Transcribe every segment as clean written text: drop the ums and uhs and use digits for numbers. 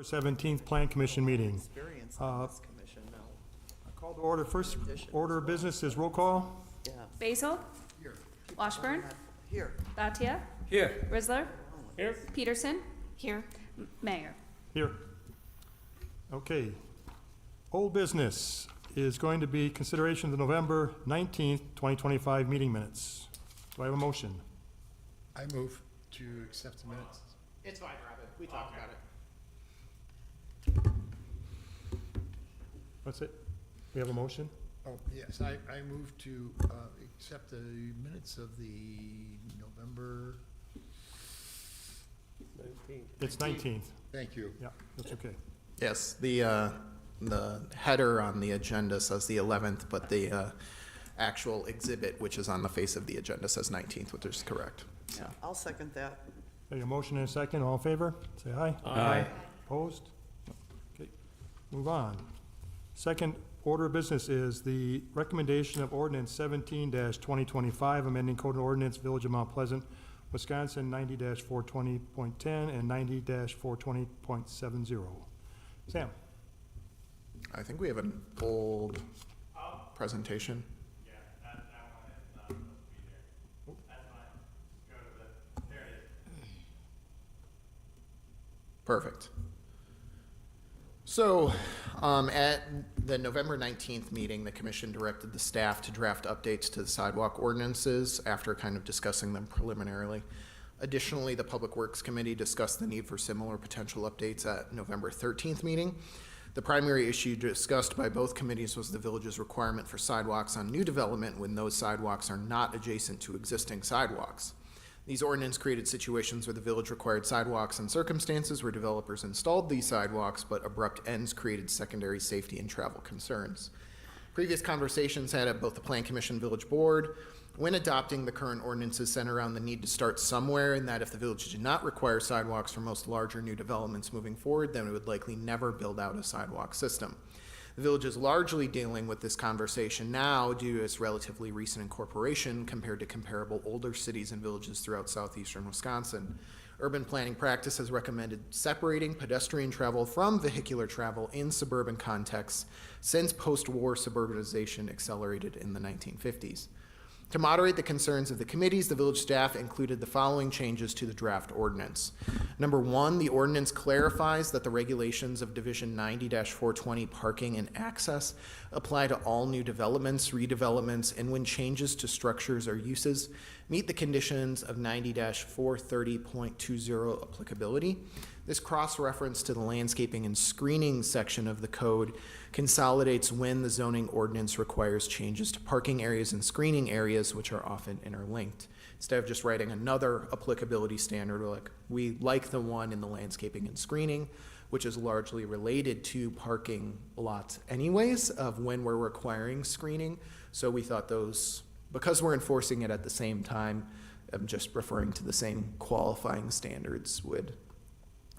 17th Plan Commission meeting. Experience on this commission, no. Call to order. First order of business is roll call. Yeah. Basil? Here. Washburn? Here. Batia? Here. Rizzler? Here. Peterson? Here. Mayor? Here. Okay. Old business is going to be consideration of the November 19th, 2025 meeting minutes. Do I have a motion? I move to accept the minutes. It's fine, Robin. We talked about it. What's it? We have a motion? Oh, yes, I move to accept the minutes of the November, It's 19th. thank you. Yeah, that's okay. Yes, the header on the agenda says the 11th, but the actual exhibit, which is on the face of the agenda, says 19th, which is correct. Yeah. I'll second that. Okay, a motion and a second. All in favor? Say aye. Aye. Opposed? Okay, move on. Second order of business is the recommendation of ordinance 17-2025, amending code and ordinance Village of Mount Pleasant, Wisconsin 90-420.10 and 90-420.70. Sam? I think we have an old presentation. Yeah, that one is not supposed to be there. That's fine. Go to there it is. Perfect. So, at the November 19th meeting, the commission directed the staff to draft updates to the sidewalk ordinances after kind of discussing them preliminarily. Additionally, the Public Works Committee discussed the need for similar potential updates at November 13th meeting. The primary issue discussed by both committees was the village's requirement for sidewalks on new development when those sidewalks are not adjacent to existing sidewalks. These ordinances created situations where the village required sidewalks in circumstances where developers installed these sidewalks, but abrupt ends created secondary safety and travel concerns. Previous conversations had at both the Plan Commission and Village Board when adopting the current ordinances center around the need to start somewhere, and that if the village did not require sidewalks for most larger new developments moving forward, then it would likely never build out a sidewalk system. The village is largely dealing with this conversation now due to its relatively recent incorporation compared to comparable older cities and villages throughout southeastern Wisconsin. Urban planning practice has recommended separating pedestrian travel from vehicular travel in suburban contexts since post-war suburbanization accelerated in the 1950s. To moderate the concerns of the committees, the village staff included the following changes to the draft ordinance. Number one, the ordinance clarifies that the regulations of Division 90-420 parking and access apply to all new developments, redevelopments, and when changes to structures or uses meet the conditions of 90-430.20 applicability. This cross-reference to the landscaping and screening section of the code consolidates when the zoning ordinance requires changes to parking areas and screening areas, which are often interlinked. Instead of just writing another applicability standard, we like the one in the landscaping and screening, which is largely related to parking lots anyways, of when we're requiring screening. So we thought those, because we're enforcing it at the same time, just referring to the same qualifying standards would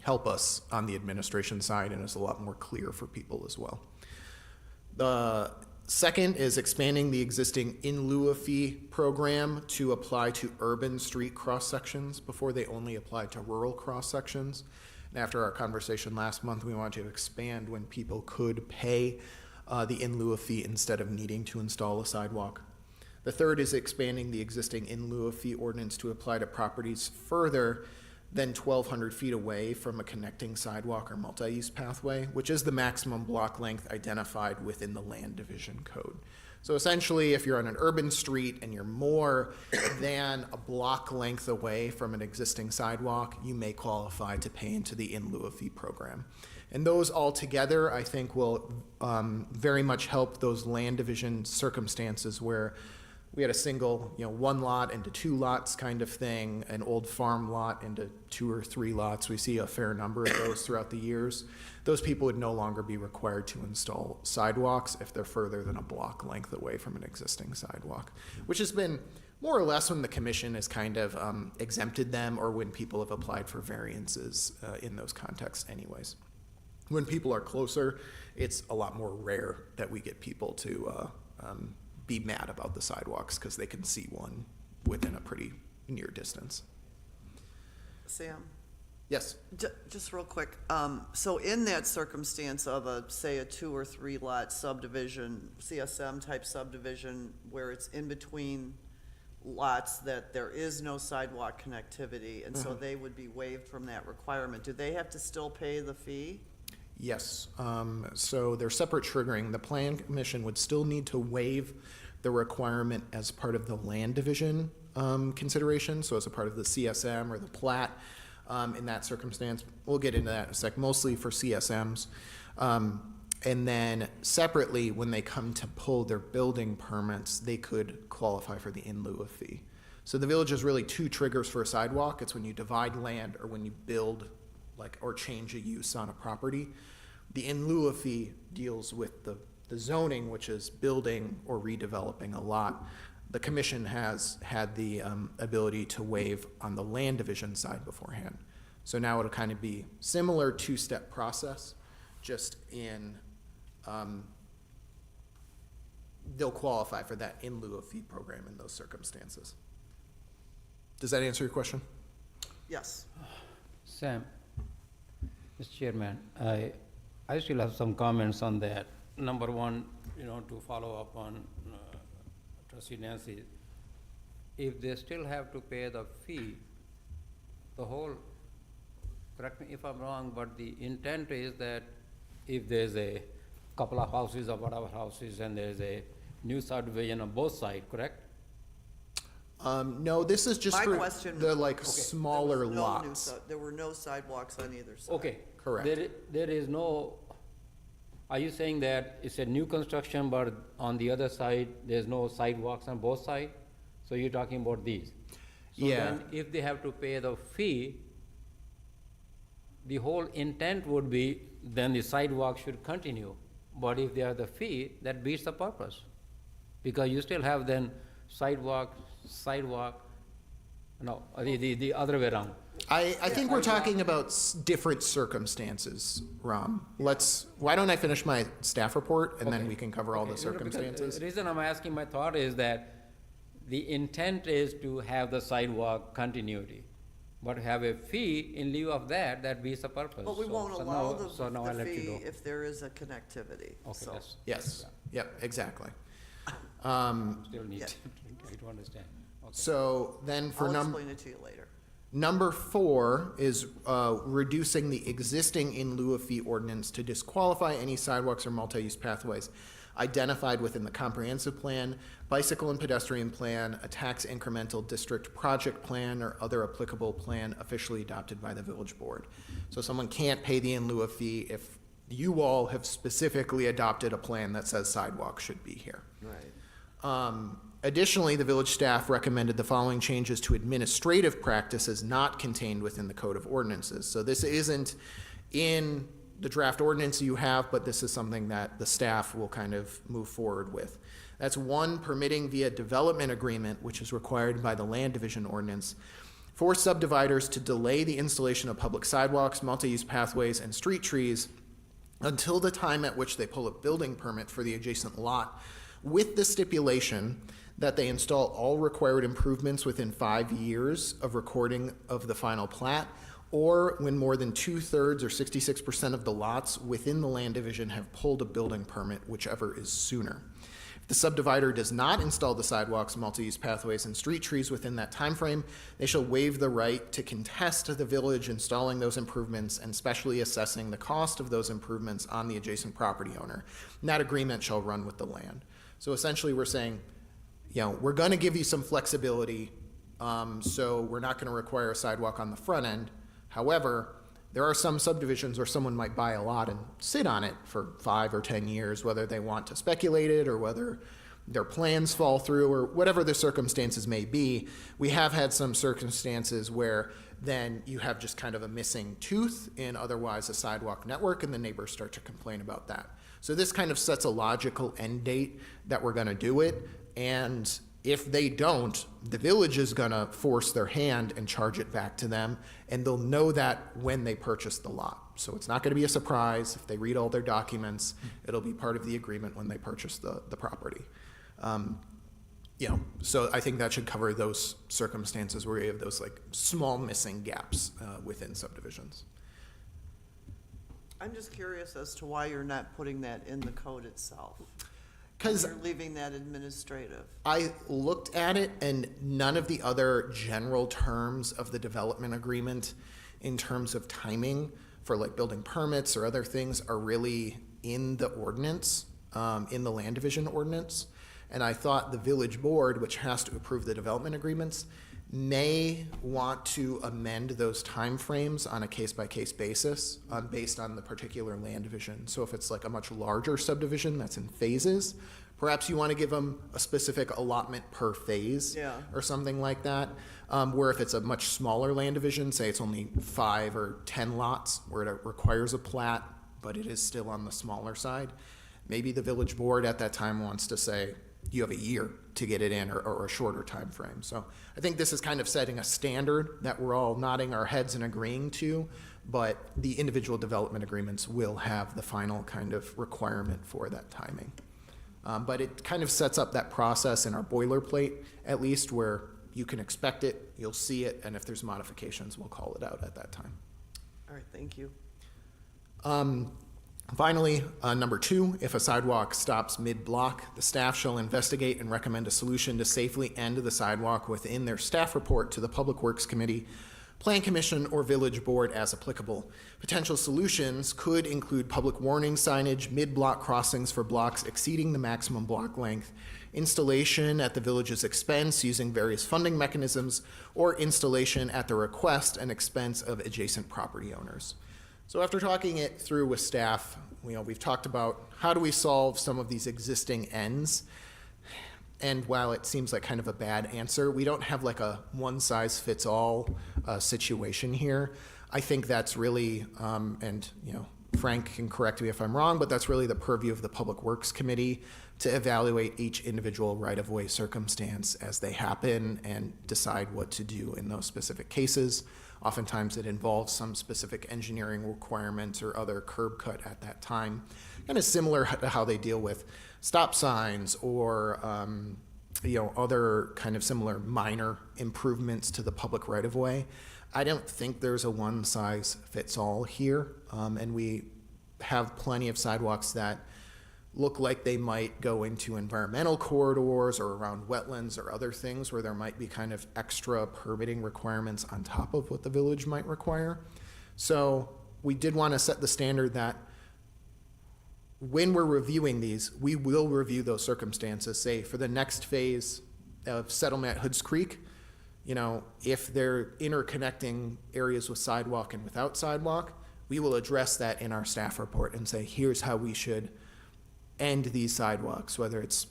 help us on the administration side and is a lot more clear for people as well. The second is expanding the existing in lieu of fee program to apply to urban street cross sections before they only apply to rural cross sections. And after our conversation last month, we wanted to expand when people could pay the in lieu of fee instead of needing to install a sidewalk. The third is expanding the existing in lieu of fee ordinance to apply to properties further than 1,200 feet away from a connecting sidewalk or multi-use pathway, which is the maximum block length identified within the land division code. So essentially, if you're on an urban street and you're more than a block length away from an existing sidewalk, you may qualify to pay into the in lieu of fee program. And those all together, I think, will very much help those land division circumstances where we had a single, one lot into two lots kind of thing, an old farm lot into 2 or 3 lots. We see a fair number of those throughout the years. Those people would no longer be required to install sidewalks if they're further than a block length away from an existing sidewalk, which has been more or less when the commission has kind of exempted them or when people have applied for variances in those contexts anyways. When people are closer, it's a lot more rare that we get people to be mad about the sidewalks because they can see one within a pretty near distance. Sam? Yes. Just real quick, so in that circumstance of say a 2 or 3 lot subdivision, CSM type subdivision, where it's in between lots that there is no sidewalk connectivity, and so they would be waived from that requirement, do they have to still pay the fee? Yes, so they're separate triggering. The plan commission would still need to waive the requirement as part of the land division consideration, so as a part of the CSM or the plat. In that circumstance, we'll get into that in a sec, mostly for CSMs. And then separately, when they come to pull their building permits, they could qualify for the in lieu of fee. So the village has really 2 triggers for a sidewalk. It's when you divide land or when you build or change a use on a property. The in lieu of fee deals with the zoning, which is building or redeveloping a lot. The commission has had the ability to waive on the land division side beforehand. So now it'll kind of be similar 2-step process, just in, they'll qualify for that in lieu of fee program in those circumstances. Does that answer your question? Yes. Sam, Mr. Chairman, I still have some comments on that. Number one, to follow up on Trustee Nancy, if they still have to pay the fee, the whole, correct me if I'm wrong, but the intent is that if there's a couple of houses or whatever houses and there's a new subdivision on both sides, correct? No, this is just My for question- the Okay. smaller There was no new lots. There were no sidewalks on either side. Okay. Correct. There is no, are you saying that it's a new construction, but on the other side, there's no sidewalks on both sides? So you're talking about these? So Yeah. then if they have to pay the fee, the whole intent would be, then the sidewalk should continue. But if they have the fee, that beats the purpose. Because you still have then sidewalk, no, the other way around. I think we're talking about different circumstances, Ram. Why don't I finish my staff report and then Okay. we can cover all the Okay, no, because circumstances? The reason I'm asking my thought is that the intent is to have the sidewalk continuity, but have a fee in lieu of that, that beats the purpose. But we So- won't so allow now- So now I'll the let you fee go. if there is a connectivity, Okay, so. that's, Yes, yep, exactly. still need Yeah. to try to understand. Okay. So then for I'll number. explain it to you later. Number 4 is reducing the existing in lieu of fee ordinance to disqualify any sidewalks or multi-use pathways identified within the comprehensive plan, bicycle and pedestrian plan, a tax incremental district project plan, or other applicable plan officially adopted by the village board. So someone can't pay the in lieu of fee if you all have specifically adopted a plan that says sidewalks should be here. Right. Additionally, the village staff recommended the following changes to administrative practices not contained within the Code of Ordinances. So this isn't in the draft ordinance you have, but this is something that the staff will kind of move forward with. That's 1, permitting via development agreement, which is required by the land division ordinance, for subdividers to delay the installation of public sidewalks, multi-use pathways, and street trees until the time at which they pull a building permit for the adjacent lot, with the stipulation that they install all required improvements within 5 years of recording of the final plat, or when more than 2/3 or 66% of the lots within the land division have pulled a building permit, whichever is sooner. If the subdivider does not install the sidewalks, multi-use pathways, and street trees within that timeframe, they shall waive the right to contest the village installing those improvements and specially assessing the cost of those improvements on the adjacent property owner. And that agreement shall run with the land. So essentially, we're saying, we're going to give you some flexibility, so we're not going to require a sidewalk on the front end. However, there are some subdivisions where someone might buy a lot and sit on it for 5 or 10 years, whether they want to speculate it or whether their plans fall through or whatever the circumstances may be. We have had some circumstances where then you have just kind of a missing tooth in otherwise a sidewalk network, and the neighbors start to complain about that. So this kind of sets a logical end date that we're going to do it, and if they don't, the village is going to force their hand and charge it back to them, and they'll know that when they purchase the lot. So it's not going to be a surprise. If they read all their documents, it'll be part of the agreement when they purchase the property. So I think that should cover those circumstances where you have those like small missing gaps within subdivisions. I'm just curious as to why you're not putting that in the code itself. Because You're leaving that administrative. I looked at it and none of the other general terms of the development agreement in terms of timing for like building permits or other things are really in the ordinance, in the land division ordinance. And I thought the village board, which has to approve the development agreements, may want to amend those timeframes on a case-by-case basis based on the particular land division. So if it's like a much larger subdivision that's in phases, perhaps you want to give them a specific allotment per phase Yeah. or something like that. Where if it's a much smaller land division, say it's only 5 or 10 lots where it requires a plat, but it is still on the smaller side, maybe the village board at that time wants to say, you have a year to get it in or a shorter time frame. So I think this is kind of setting a standard that we're all nodding our heads and agreeing to, but the individual development agreements will have the final kind of requirement for that timing. But it kind of sets up that process in our boilerplate, at least, where you can expect it, you'll see it, and if there's modifications, we'll call it out at that time. All right, thank you. Finally, number 2, if a sidewalk stops mid-block, the staff shall investigate and recommend a solution to safely end the sidewalk within their staff report to the Public Works Committee, Plan Commission, or Village Board as applicable. Potential solutions could include public warning signage, mid-block crossings for blocks exceeding the maximum block length, installation at the village's expense using various funding mechanisms, or installation at the request and expense of adjacent property owners. So after talking it through with staff, we've talked about how do we solve some of these existing ends. And while it seems like kind of a bad answer, we don't have like a one-size-fits-all situation here. I think that's really, and Frank can correct me if I'm wrong, but that's really the purview of the Public Works Committee to evaluate each individual right-of-way circumstance as they happen and decide what to do in those specific cases. Oftentimes it involves some specific engineering requirements or other curb cut at that time. Kind of similar to how they deal with stop signs or other kind of similar minor improvements to the public right-of-way. I don't think there's a one-size-fits-all here, and we have plenty of sidewalks that look like they might go into environmental corridors or around wetlands or other things where there might be kind of extra permitting requirements on top of what the village might require. So we did want to set the standard that when we're reviewing these, we will review those circumstances. Say for the next phase of settlement at Hoods Creek, if they're interconnecting areas with sidewalk and without sidewalk, we will address that in our staff report and say, here's how we should end these sidewalks, whether it's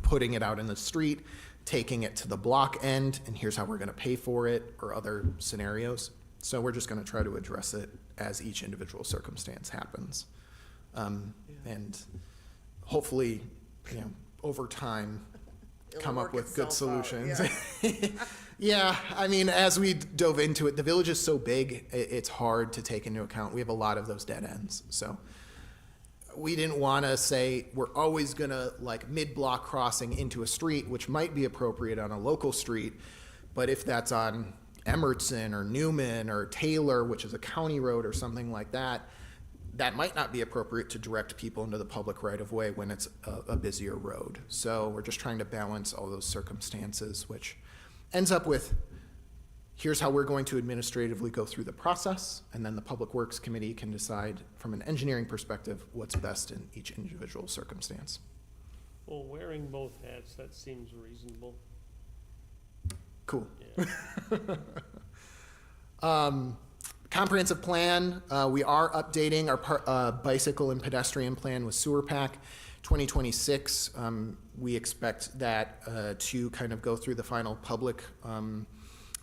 putting it out in the street, taking it to the block end, and here's how we're going to pay for it, or other scenarios. So we're just going to try to address it as each individual circumstance happens. And hopefully, over time, It'll come up work with good itself out, solutions. yeah. Yeah, I mean, as we dove into it, the village is so big, it's hard to take into account. We have a lot of those dead ends. So we didn't want to say we're always going to like mid-block crossing into a street, which might be appropriate on a local street. But if that's on Emerson or Newman or Taylor, which is a county road or something like that, that might not be appropriate to direct people into the public right-of-way when it's a busier road. So we're just trying to balance all those circumstances, which ends up with, here's how we're going to administratively go through the process, and then the Public Works Committee can decide from an engineering perspective what's best in each individual circumstance. Well, wearing both hats, that seems reasonable. Cool. Yeah. Comprehensive plan, we are updating our bicycle and pedestrian plan with Sewer Pack 2026. We expect that to kind of go through the final public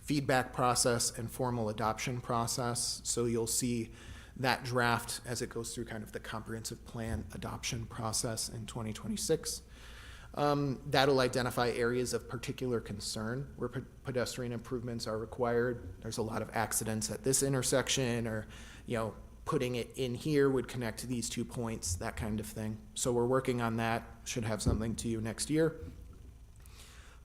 feedback process and formal adoption process. So you'll see that draft as it goes through kind of the comprehensive plan adoption process in 2026. That'll identify areas of particular concern where pedestrian improvements are required. There's a lot of accidents at this intersection, or, putting it in here would connect to these 2 points, that kind of thing. So we're working on that, should have something to you next year.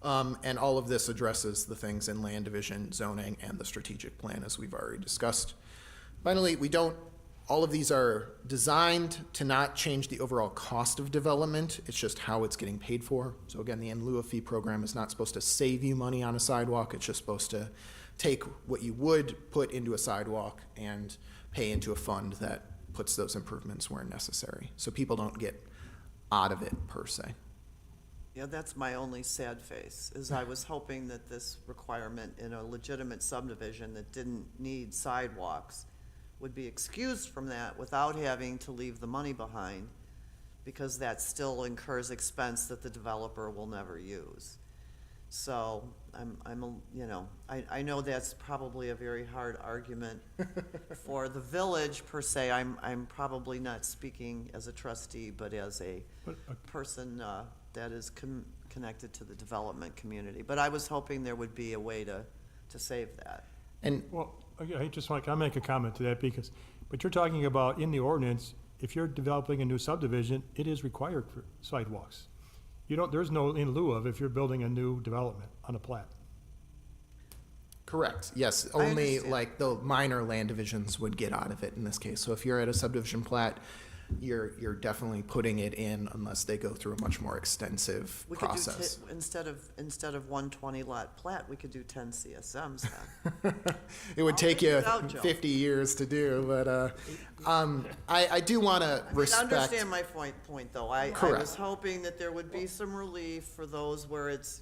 And all of this addresses the things in land division, zoning, and the strategic plan, as we've already discussed. Finally, all of these are designed to not change the overall cost of development. It's just how it's getting paid for. So again, the in lieu of fee program is not supposed to save you money on a sidewalk. It's just supposed to take what you would put into a sidewalk and pay into a fund that puts those improvements where necessary. So people don't get out of it per se. Yeah, that's my only sad face, is I was hoping that this requirement in a legitimate subdivision that didn't need sidewalks would be excused from that without having to leave the money behind, because that still incurs expense that the developer will never use. So I know that's probably a very hard argument for the village per se. I'm probably not speaking as a trustee, but as a person that is connected to the development community. But I was hoping there would be a way to save that. And Well, I just want, can I make a comment to that, but you're talking about in the ordinance, if you're developing a new subdivision, it is required for sidewalks. There's no in lieu of if you're building a new development on a plat. correct, yes, I only understand. like the minor land divisions would get out of it in this case. So if you're at a subdivision plat, you're definitely putting it in unless they go through a much more extensive We could do, process. instead of 120 lot plat, we could do 10 CSMs then. It would I'll take figure you it out, Joe. 50 years to do, but I do want to I mean, respect. understand my point, though. I Correct. was hoping that there would be some relief for those where it's,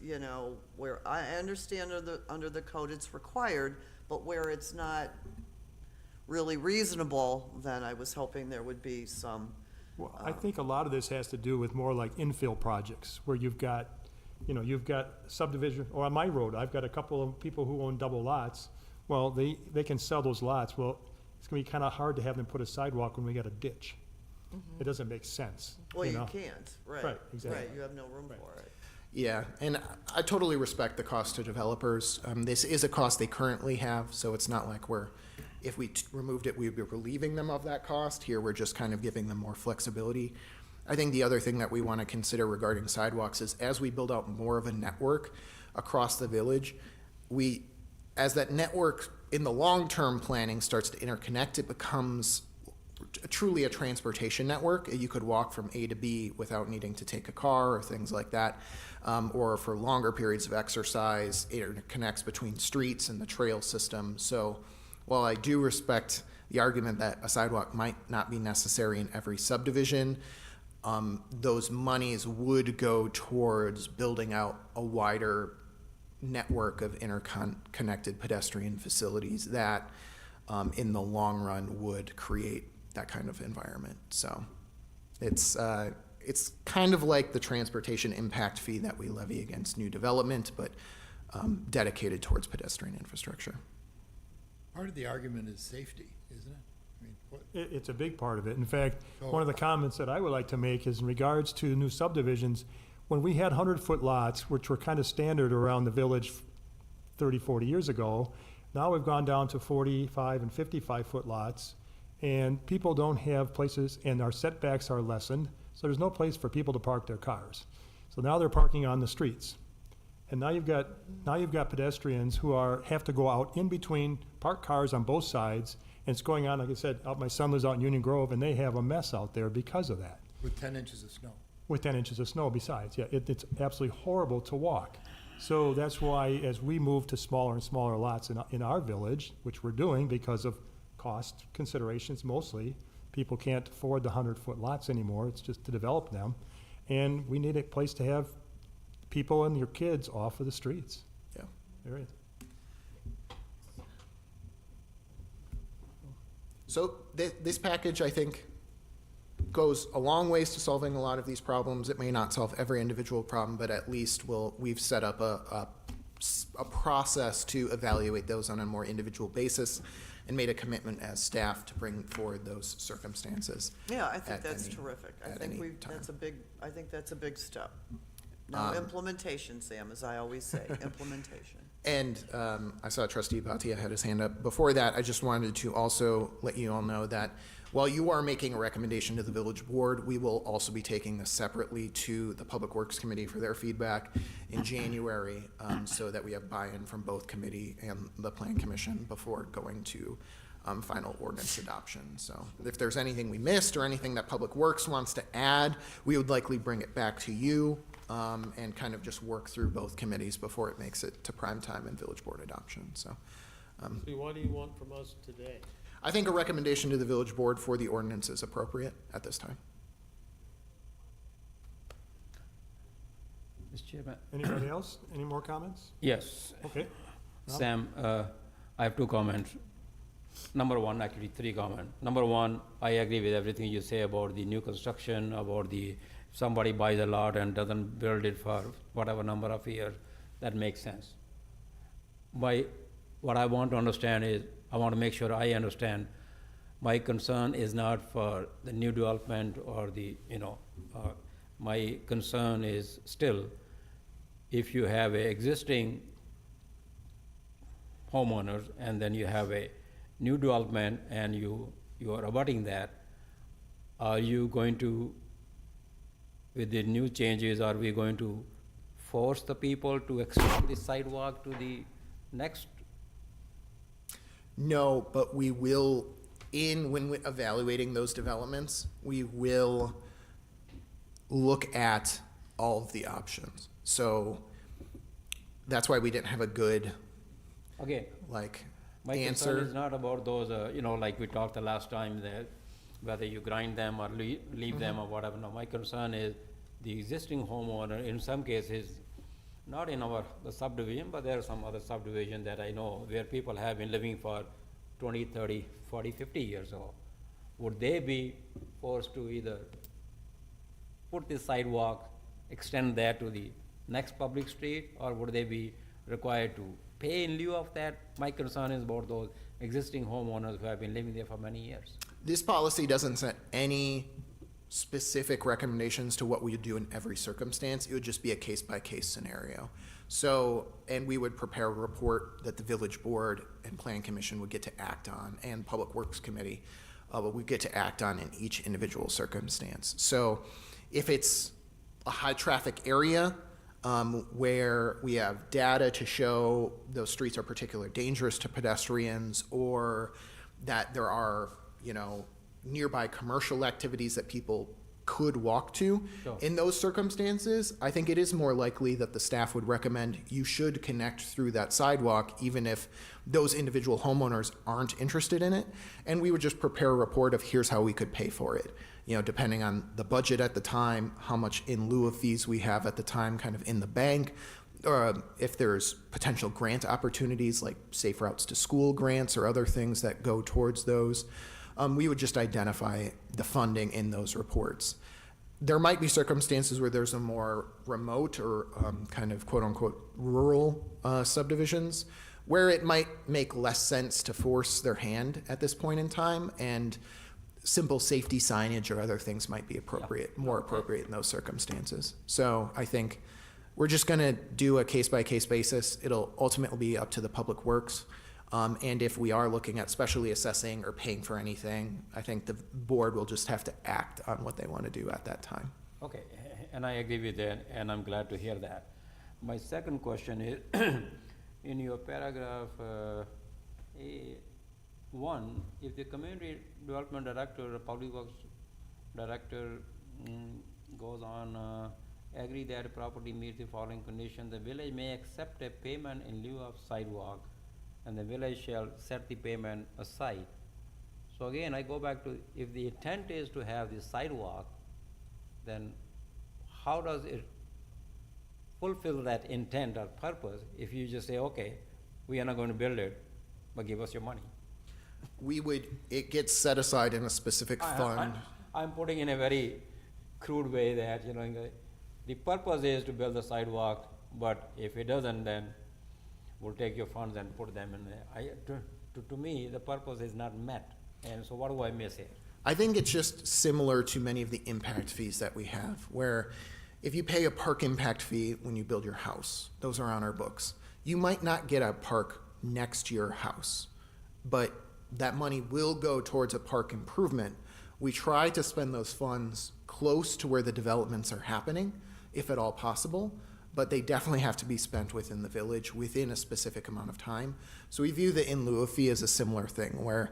where I understand under the code it's required, but where it's not really reasonable, then I was hoping there would be some, Well, I think a lot of this has to do with more like infill projects, where you've got subdivision, or on my road, I've got a couple of people who own double lots. Well, they can sell those lots. Well, it's gonna be kind of hard to have them put a sidewalk when we got a ditch. It doesn't make sense, well, you know? can't, right. Right, exactly. Right, you have no room for it. Yeah, and I totally respect the cost to developers. This is a cost they currently have, so it's not like if we removed it, we'd be relieving them of that cost. Here, we're just kind of giving them more flexibility. I think the other thing that we want to consider regarding sidewalks is as we build out more of a network across the village, as that network in the long-term planning starts to interconnect, it becomes truly a transportation network. You could walk from A to B without needing to take a car or things like that. Or for longer periods of exercise, it connects between streets and the trail system. So while I do respect the argument that a sidewalk might not be necessary in every subdivision, those monies would go towards building out a wider network of interconnected pedestrian facilities that, in the long run, would create that kind of environment. So it's kind of like the transportation impact fee that we levy against new development, but dedicated towards pedestrian infrastructure. Part of the argument is safety, isn't it? I mean, It's a big part of it. In fact, So- one of the comments that I would like to make is in regards to new subdivisions, when we had 100-foot lots, which were kind of standard around the village 30, 40 years ago, now we've gone down to 45 and 55-foot lots, and people don't have places, and our setbacks are lessened, so there's no place for people to park their cars. So now they're parking on the streets. And now you've got pedestrians who have to go out in between parked cars on both sides, and it's going on, like I said, my son lives out in Union Grove, and they have a mess out there because of that, with 10 inches of snow. with 10 inches of snow besides. Yeah, it's absolutely horrible to walk. So that's why, as we move to smaller and smaller lots in our village, which we're doing because of cost considerations mostly, people can't afford the 100-foot lots anymore, it's just to develop them, and we need a place to have people and your kids off of the streets. Yeah. There is. So this package, I think, goes a long ways to solving a lot of these problems. It may not solve every individual problem, but at least we've set up a process to evaluate those on a more individual basis and made a commitment as staff to bring forward those circumstances. Yeah, I think at that's any- terrific. I at think any time. I think that's a big step. Now, implementation, Sam, as I always say, implementation. And I saw Trustee Bhatia had his hand up. Before that, I just wanted to also let you all know that while you are making a recommendation to the village board, we will also be taking this separately to the Public Works Committee for their feedback in January, so that we have buy-in from both committee and the Plan Commission before going to final ordinance adoption. So if there's anything we missed or anything that Public Works wants to add, we would likely bring it back to you and kind of just work through both committees before it makes it to prime time and village board adoption. So So what do you want from us today? I think a recommendation to the village board for the ordinance is appropriate at this time. Mr. Chairman? Anybody else? Any more comments? Yes. Okay. No? Sam, I have two comments. Number one, actually three comments. Number one, I agree with everything you say about the new construction, about somebody buys a lot and doesn't build it for whatever number of years, that makes sense. What I want to understand is, I want to make sure I understand, my concern is not for the new development or my concern is still, if you have a existing homeowners and then you have a new development and you are abutting that, are you going to, with the new changes, are we going to force the people to extend the sidewalk to the next? No, but we will, when we're evaluating those developments, we will look at all of the options. So that's why we didn't have a good, Okay, my concern answer. is not about those, like we talked the last time, that whether you grind them or leave them or whatever. No, my concern is the existing homeowner, in some cases, not in the subdivision, but there are some other subdivision that I know where people have been living for 20, 30, 40, 50 years old. Would they be forced to either put the sidewalk, extend that to the next public street, or would they be required to pay in lieu of that? My concern is about those existing homeowners who have been living there for many years. This policy doesn't set any specific recommendations to what we would do in every circumstance. It would just be a case-by-case scenario. So, and we would prepare a report that the village board and plan commission would get to act on, and public works committee would get to act on in each individual circumstance. So if it's a high-traffic area where we have data to show those streets are particularly dangerous to pedestrians, or that there are, nearby commercial activities that people could walk to. Sure. In those circumstances, I think it is more likely that the staff would recommend you should connect through that sidewalk, even if those individual homeowners aren't interested in it. And we would just prepare a report of here's how we could pay for it. Depending on the budget at the time, how much in lieu of fees we have at the time kind of in the bank, or if there's potential grant opportunities like Safe Routes to School grants or other things that go towards those. We would just identify the funding in those reports. There might be circumstances where there's a more remote or kind of quote-unquote rural subdivisions where it might make less sense to force their hand at this point in time, and simple safety signage or other things might be appropriate, more appropriate in those circumstances. So I think we're just going to do a case-by-case basis. It'll ultimately be up to the Public Works. And if we are looking at specially assessing or paying for anything, I think the board will just have to act on what they want to do at that time. Okay, and I agree with that, and I'm glad to hear that. My second question is, in your paragraph A1, if the community development director or public works director goes on, agree that a property meets the following condition, the village may accept a payment in lieu of sidewalk, and the village shall set the payment aside. So again, I go back to, if the intent is to have the sidewalk, then how does it fulfill that intent or purpose if you just say, okay, we are not going to build it, but give us your money? It gets set aside in a specific fund. I'm putting in a very crude way that, the purpose is to build the sidewalk, but if it doesn't, then we'll take your funds and put them in there. To me, the purpose is not met, and so what do I miss here? I think it's just similar to many of the impact fees that we have, where if you pay a park impact fee when you build your house, those are on our books. You might not get a park next to your house, but that money will go towards a park improvement. We try to spend those funds close to where the developments are happening, if at all possible, but they definitely have to be spent within the village within a specific amount of time. So we view the in lieu of fee as a similar thing where,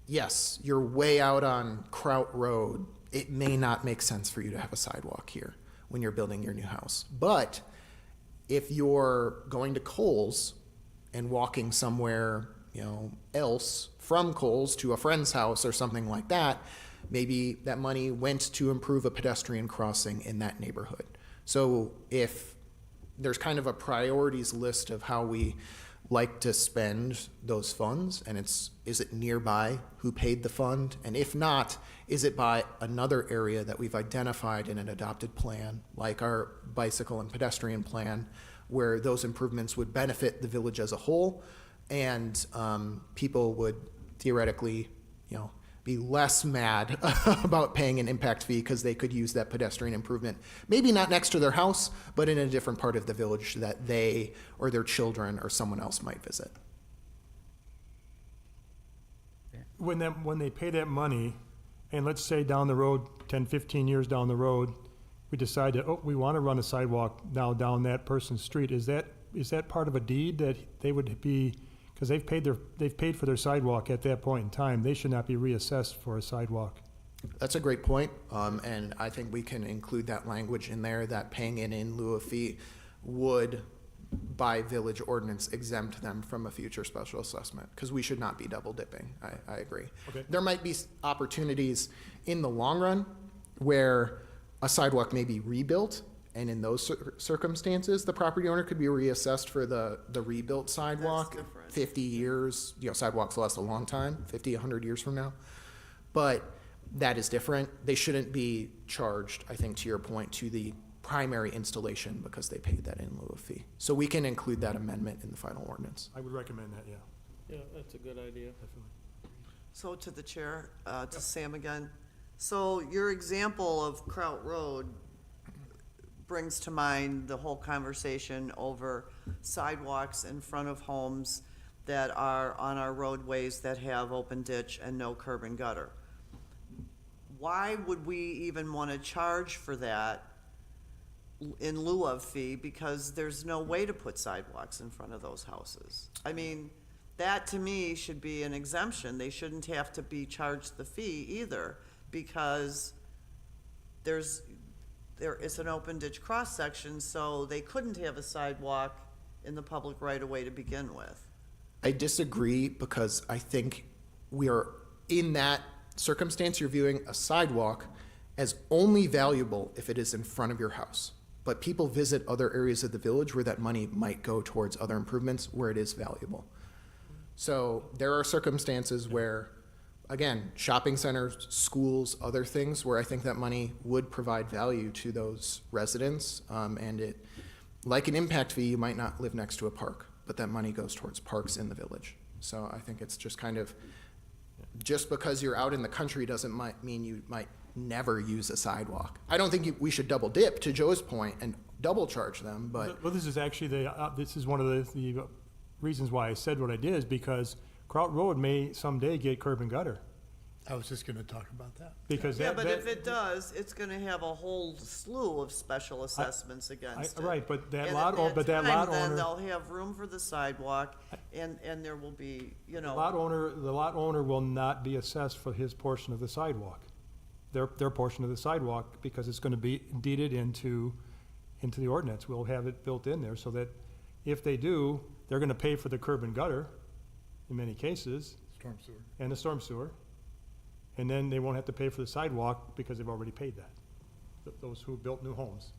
yes, you're way out on Kraut Road. It may not make sense for you to have a sidewalk here when you're building your new house. But if you're going to Kohl's and walking somewhere, else from Kohl's to a friend's house or something like that, maybe that money went to improve a pedestrian crossing in that neighborhood. So if there's kind of a priorities list of how we like to spend those funds, and is it nearby who paid the fund? And if not, is it by another area that we've identified in an adopted plan, like our bicycle and pedestrian plan, where those improvements would benefit the village as a whole, and people would theoretically, be less mad about paying an impact fee because they could use that pedestrian improvement, maybe not next to their house, but in a different part of the village that they or their children or someone else might visit. When they pay that money, and let's say down the road, 10, 15 years down the road, we decide that, we want to run a sidewalk now down that person's street, is that part of a deed that they would be, because they've paid for their sidewalk at that point in time, they should not be reassessed for a sidewalk? That's a great point, and I think we can include that language in there, that paying an in lieu of fee would, by village ordinance, exempt them from a future special assessment, because we should not be double dipping. I agree. Okay. There might be opportunities in the long run where a sidewalk may be rebuilt, and in those circumstances, the property owner could be reassessed for the rebuilt sidewalk. different. 50 years, sidewalks last a long time, 50, 100 years from now. But that is different. They shouldn't be charged, I think, to your point, to the primary installation because they paid that in lieu of fee. So we can include that amendment in the final ordinance. I would recommend that, yeah. Yeah, that's a good idea. So to the chair, to Sam again. So your example of Kraut Road brings to mind the whole conversation over sidewalks in front of homes that are on our roadways that have open ditch and no curb and gutter. Why would we even want to charge for that in lieu of fee? Because there's no way to put sidewalks in front of those houses. I mean, that to me should be an exemption. They shouldn't have to be charged the fee either, because there is an open ditch cross section, so they couldn't have a sidewalk in the public right of way to begin with. I disagree because I think we are in that circumstance. You're viewing a sidewalk as only valuable if it is in front of your house. But people visit other areas of the village where that money might go towards other improvements where it is valuable. So there are circumstances where, again, shopping centers, schools, other things where I think that money would provide value to those residents. And it, like an impact fee, you might not live next to a park, but that money goes towards parks in the village. So I think it's just kind of, just because you're out in the country doesn't mean you might never use a sidewalk. I don't think we should double dip, to Joe's point, and double charge them, but Well, this is actually this is one of the reasons why I said what I did, is because Kraut Road may someday get curb and gutter. I was just gonna talk about that. Because Yeah, that. but that- if it does, it's gonna have a whole slew of special assessments against it. Right, but that And lot, at but that time, lot then owner, they'll have room for the sidewalk, and there will be, the lot owner will not be assessed for his portion of the sidewalk. Their portion of the sidewalk, because it's gonna be deeded into the ordinance. We'll have it built in there so that if they do, they're gonna pay for the curb and gutter in many cases, Storm sewer. and the storm sewer. And then they won't have to pay for the sidewalk because they've already paid that, those who built new homes.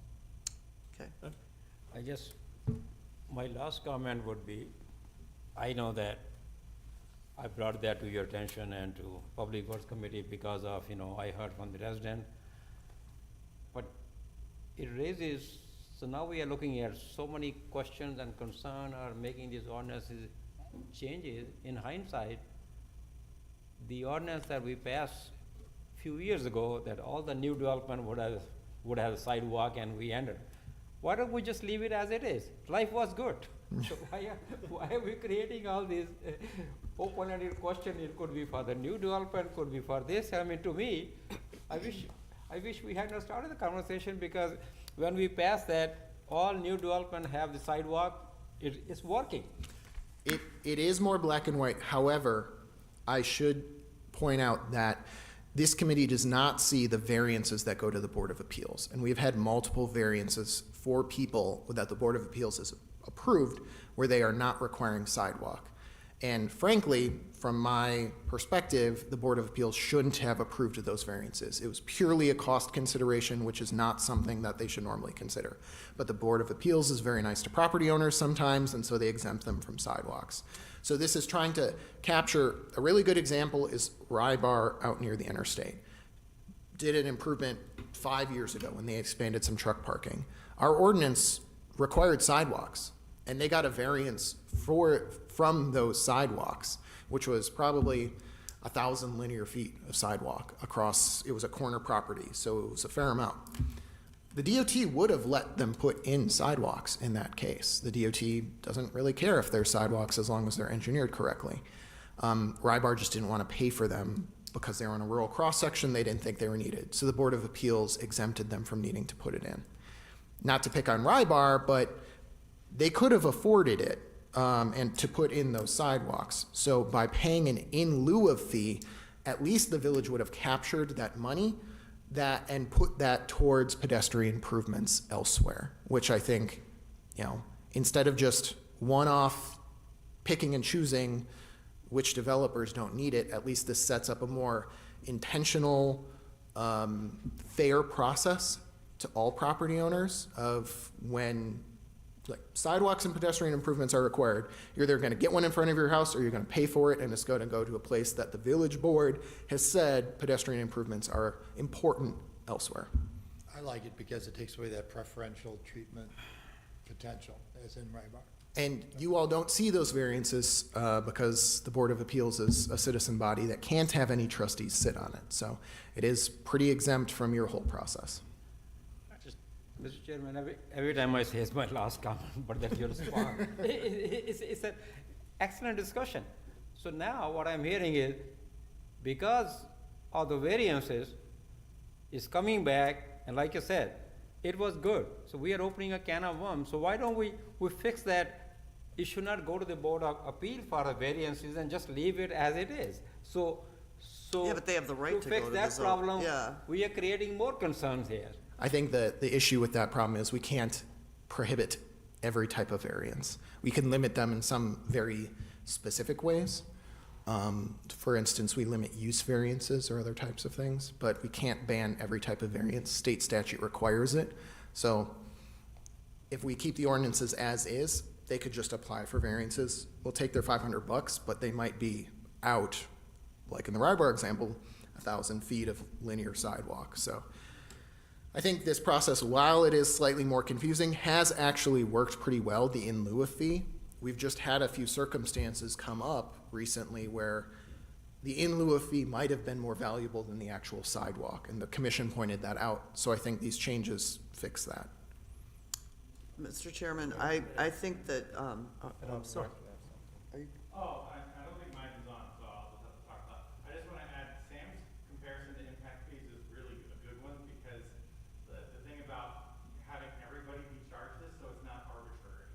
Okay. I guess my last comment would be, I know that I brought that to your attention and to Public Works Committee because of, I heard from the resident. But it raises, so now we are looking at so many questions and concern are making these ordinances changes. In hindsight, the ordinance that we passed few years ago, that all the new development would have sidewalk, and we ended. Why don't we just leave it as it is? Life was good. So why are we creating all these open-ended question? It could be for the new development, could be for this. I mean, to me, I wish we had not started the conversation, because when we pass that, all new development have the sidewalk, it's working. It is more black and white. However, I should point out that this committee does not see the variances that go to the Board of Appeals. And we've had multiple variances for people that the Board of Appeals has approved where they are not requiring sidewalk. And frankly, from my perspective, the Board of Appeals shouldn't have approved of those variances. It was purely a cost consideration, which is not something that they should normally consider. But the Board of Appeals is very nice to property owners sometimes, and so they exempt them from sidewalks. So this is trying to capture, a really good example is Rybar out near the interstate. Did an improvement 5 years ago when they expanded some truck parking. Our ordinance required sidewalks, and they got a variance from those sidewalks, which was probably 1,000 linear feet of sidewalk across, it was a corner property, so it was a fair amount. The DOT would have let them put in sidewalks in that case. The DOT doesn't really care if there's sidewalks as long as they're engineered correctly. Rybar just didn't want to pay for them because they were in a rural cross-section, they didn't think they were needed. So the Board of Appeals exempted them from needing to put it in. Not to pick on Rybar, but they could have afforded it and to put in those sidewalks. So by paying an in lieu of fee, at least the village would have captured that money and put that towards pedestrian improvements elsewhere, which I think, instead of just one-off picking and choosing which developers don't need it, at least this sets up a more intentional, fair process to all property owners of when sidewalks and pedestrian improvements are required. You're either going to get one in front of your house or you're going to pay for it, and it's going to go to a place that the village board has said pedestrian improvements are important elsewhere. I like it because it takes away that preferential treatment potential, as in Rybar. And you all don't see those variances because the Board of Appeals is a citizen body that can't have any trustees sit on it. So it is pretty exempt from your whole process. Mr. Chairman, every time I say it's my last comment, but that's your response. It's an excellent discussion. So now what I'm hearing is, because of the variances, is coming back, and like you said, it was good. So we are opening a can of worms. So why don't we fix that? It should not go to the Board of Appeal for the variances and just leave it as it is. So Yeah, but they have the right to go to the fix that zone. problem, Yeah. we are creating more concerns here. I think that the issue with that problem is we can't prohibit every type of variance. We can limit them in some very specific ways. For instance, we limit use variances or other types of things, but we can't ban every type of variance. State statute requires it. So if we keep the ordinances as is, they could just apply for variances. We'll take their $500, but they might be out, like in the Rybar example, 1,000 feet of linear sidewalk. So I think this process, while it is slightly more confusing, has actually worked pretty well, the in lieu of fee. We've just had a few circumstances come up recently where the in lieu of fee might have been more valuable than the actual sidewalk, and the commission pointed that out. So I think these changes fix that. Mr. Chairman, I think that, I'm sorry. Are you- Oh, I don't think mine is on, so I'll just have to talk about it. I just want to add, Sam's comparison to impact fees is really a good one, because the thing about having everybody be charged this, so it's not arbitrary.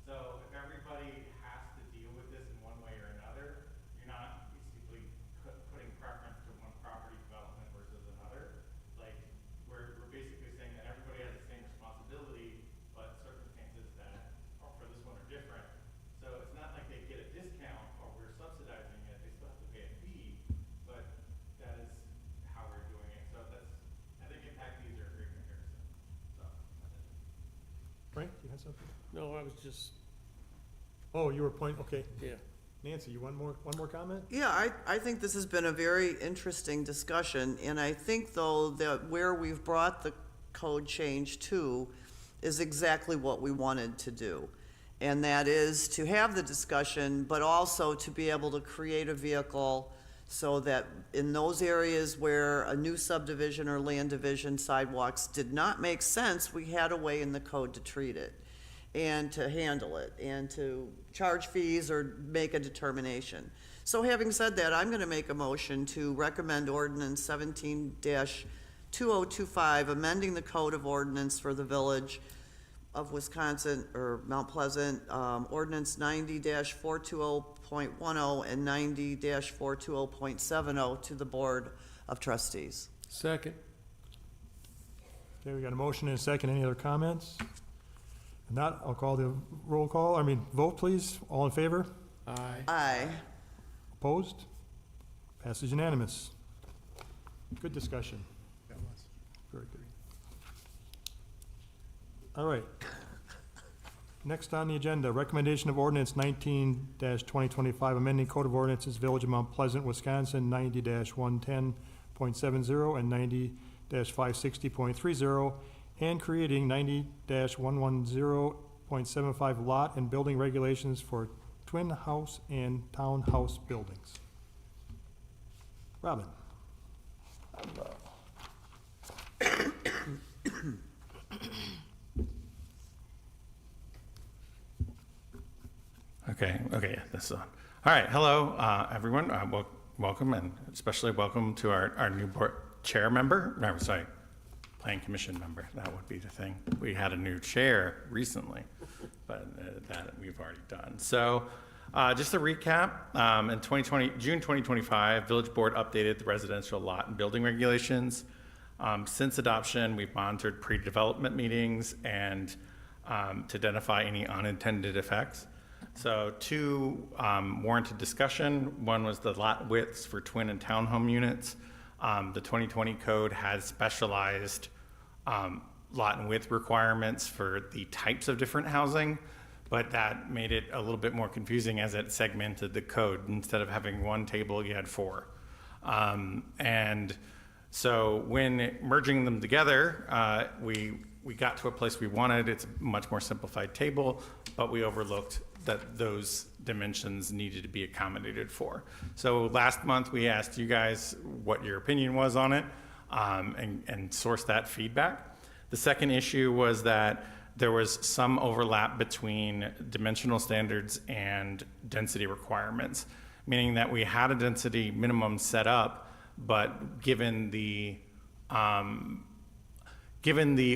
So if everybody has to deal with this in one way or another, you're not basically putting preference to one property development versus another. Like, we're basically saying that everybody has the same responsibility, but circumstances that are for this one are different. So it's not like they get a discount or we're subsidizing it, they still have to pay a fee, but that is how we're doing it. So I think impact fees are a great comparison. So, that's it. Frank, you had something? No, I was just, Oh, you were pointing, okay. yeah. Nancy, you want one more comment? Yeah, I think this has been a very interesting discussion, and I think, though, that where we've brought the code change to is exactly what we wanted to do. And that is to have the discussion, but also to be able to create a vehicle so that in those areas where a new subdivision or land division sidewalks did not make sense, we had a way in the code to treat it and to handle it and to charge fees or make a determination. So having said that, I'm gonna make a motion to recommend ordinance 17-2025, amending the code of ordinance for the village of Wisconsin, or Mount Pleasant, ordinance 90-420.10 and 90-420.70 to the Board of Trustees. Second. Okay, we got a motion and a second. Any other comments? If not, I'll call the vote, please. All in favor? Aye. Aye. Opposed? Passes unanimous. Good discussion. That was. Very good. All right. Next on the agenda, recommendation of ordinance 19-2025, amending Code of Ordinances, Village of Mount Pleasant, Wisconsin, 90-110.70 and 90-560.30, and creating 90-110.75 lot and building regulations for twin house and townhouse buildings. Robin? Okay, yeah, this is on. All right, hello, everyone. Welcome, and especially welcome to our new board chair member. No, sorry, planning commission member. That would be the thing. We had a new chair recently, but that we've already done. So, just to recap, in June 2025, Village Board updated the residential lot and building regulations. Since adoption, we've monitored pre-development meetings and to identify any unintended effects. So two warranted discussion. One was the lot widths for twin and townhome units. The 2020 code has specialized lot and width requirements for the types of different housing, but that made it a little bit more confusing as it segmented the code. Instead of having one table, you had four. And so when merging them together, we got to a place we wanted. It's a much more simplified table, but we overlooked that those dimensions needed to be accommodated for. So last month we asked you guys what your opinion was on it, and sourced that feedback. The second issue was that there was some overlap between dimensional standards and density requirements, meaning that we had a density minimum set up, but given the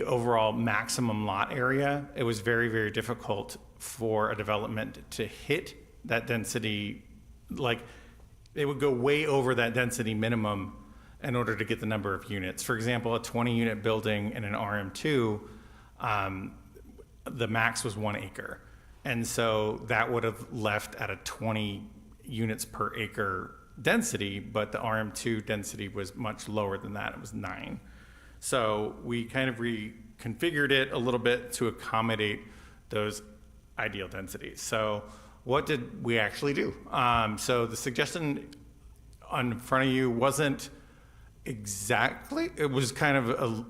overall maximum lot area, it was very, very difficult for a development to hit that density. Like, it would go way over that density minimum in order to get the number of units. For example, a 20-unit building in an RM2, the max was 1 acre. And so that would have left at a 20 units per acre density, but the RM2 density was much lower than that. It was 9. So we kind of reconfigured it a little bit to accommodate those ideal densities. So what did we actually do? So the suggestion in front of you wasn't exactly, it was kind of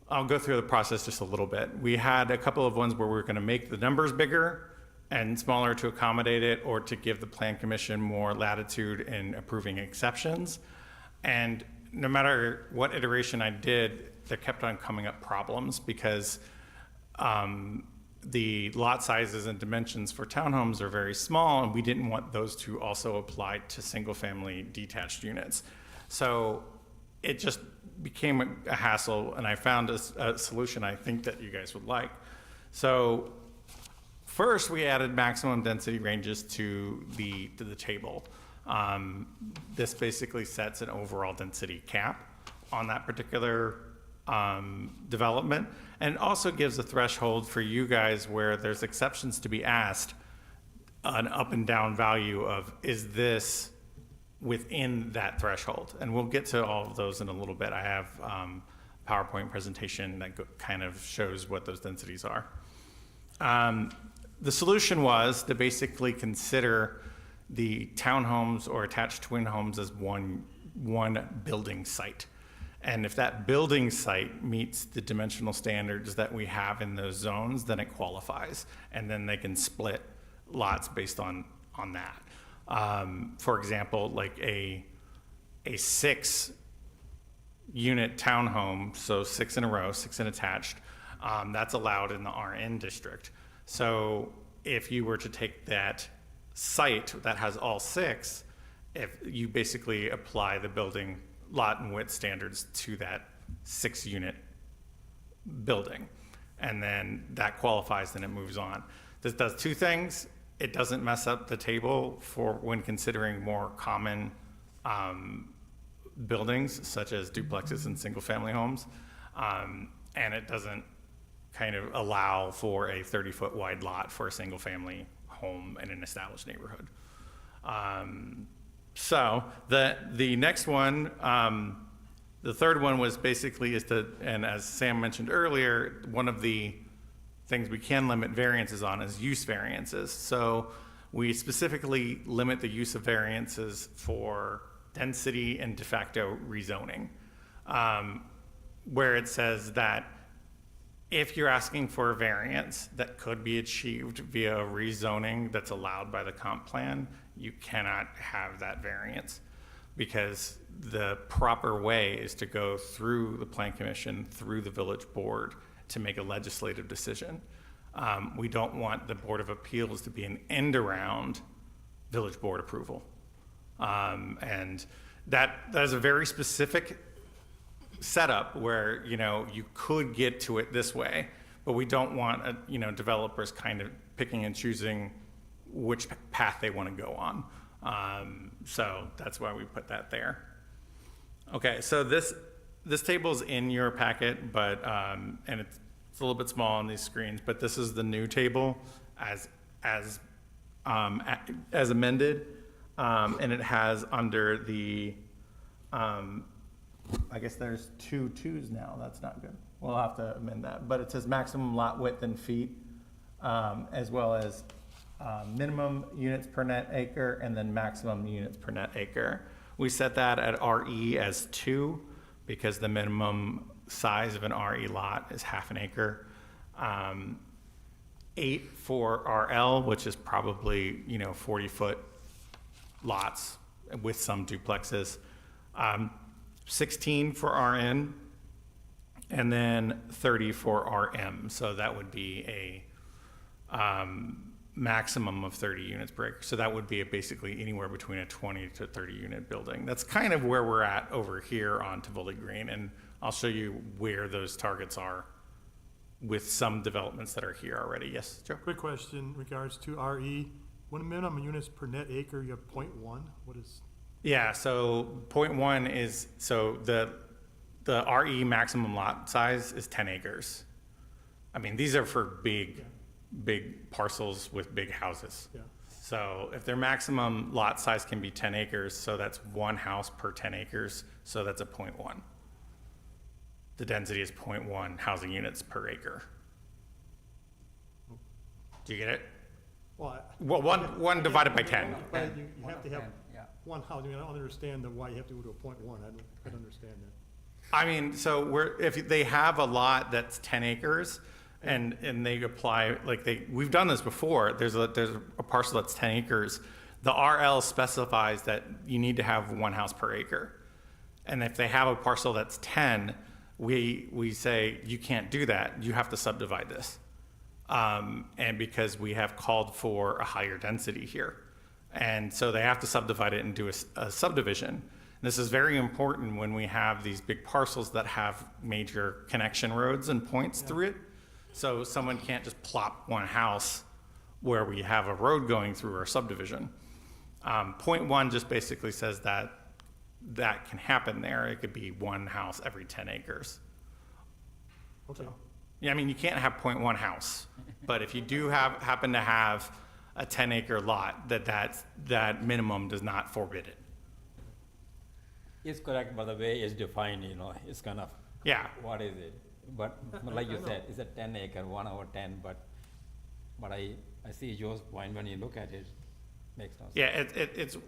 I'll go through the process just a little bit. We had a couple of ones where we were going to make the numbers bigger and smaller to accommodate it, or to give the Plan Commission more latitude in approving exceptions. And no matter what iteration I did, there kept on coming up problems because the lot sizes and dimensions for townhomes are very small, and we didn't want those to also apply to single-family detached units. So it just became a hassle, and I found a solution I think that you guys would like. So first, we added maximum density ranges to the table. This basically sets an overall density cap on that particular development, and also gives a threshold for you guys where there's exceptions to be asked, an up and down value of, is this within that threshold? And we'll get to all of those in a little bit. I have a PowerPoint presentation that kind of shows what those densities are. The solution was to basically consider the townhomes or attached twin homes as one building site. And if that building site meets the dimensional standards that we have in those zones, then it qualifies. And then they can split lots based on that. For example, like a 6-unit townhome, so 6 in a row, 6 in attached, that's allowed in the RN district. So if you were to take that site that has all 6, if you basically apply the building lot and width standards to that 6-unit building, and then that qualifies, then it moves on. This does 2 things. It doesn't mess up the table for when considering more common buildings, such as duplexes and single-family homes, and it doesn't kind of allow for a 30-foot wide lot for a single-family home in an established neighborhood. So the next one, the third one was basically and as Sam mentioned earlier, one of the things we can limit variances on is use variances. So we specifically limit the use of variances for density and de facto rezoning, where it says that if you're asking for a variance that could be achieved via rezoning that's allowed by the comp plan, you cannot have that variance, because the proper way is to go through the plan commission, through the village board, to make a legislative decision. We don't want the Board of Appeals to be an end around village board approval. And that is a very specific setup where, you could get to it this way, but we don't want, developers kind of picking and choosing which path they want to go on. So that's why we put that there. Okay, so this table's in your packet, but, and it's a little bit small on these screens, but this is the new table as amended. And it has under the, I guess there's 2 twos now. That's not good. We'll have to amend that. But it says maximum lot width in feet, as well as minimum units per net acre, and then maximum units per net acre. We set that at RE as 2 because the minimum size of an RE lot is half an acre. 8 for RL, which is probably 40-foot lots with some duplexes. 16 for RN, and then 30 for RM. So that would be a maximum of 30 units per acre. So that would be basically anywhere between a 20 to 30 unit building. That's kind of where we're at over here on Tivoli Green, and I'll show you where those targets are with some developments that are here already. Yes, Joe? Quick question in regards to RE. When minimum units per net acre, you have 0.1. What is? Yeah, so 0.1 is, so the RE maximum lot size is 10 acres. I mean, these are for big parcels with big houses. Yeah. So if their maximum lot size can be 10 acres, so that's 1 house per 10 acres, so that's a 0.1. The density is 0.1 housing units per acre. Do you get it? Well, Well, one divided by 10. But you have to have Yeah. one house. I mean, I don't understand why you have to go to a 0.1. I don't understand that. I mean, so if they have a lot that's 10 acres and they apply, we've done this before, there's a parcel that's 10 acres, the RL specifies that you need to have 1 house per acre. And if they have a parcel that's 10, we say, you can't do that, you have to subdivide this. And because we have called for a higher density here. And so they have to subdivide it and do a subdivision. This is very important when we have these big parcels that have major connection roads and points through it. So someone can't just plop 1 house where we have a road going through our subdivision. 0.1 just basically says that can happen there. It could be 1 house every 10 acres. Okay. Yeah, I mean, you can't have 0.1 house, but if you do happen to have a 10-acre lot, that minimum does not forbid it. It's correct, but the way it's defined, it's kind of, Yeah, what is it? But like you said, it's a 10 acre, 1 over 10, but I see Joe's point when you look at it, makes no sense. yeah,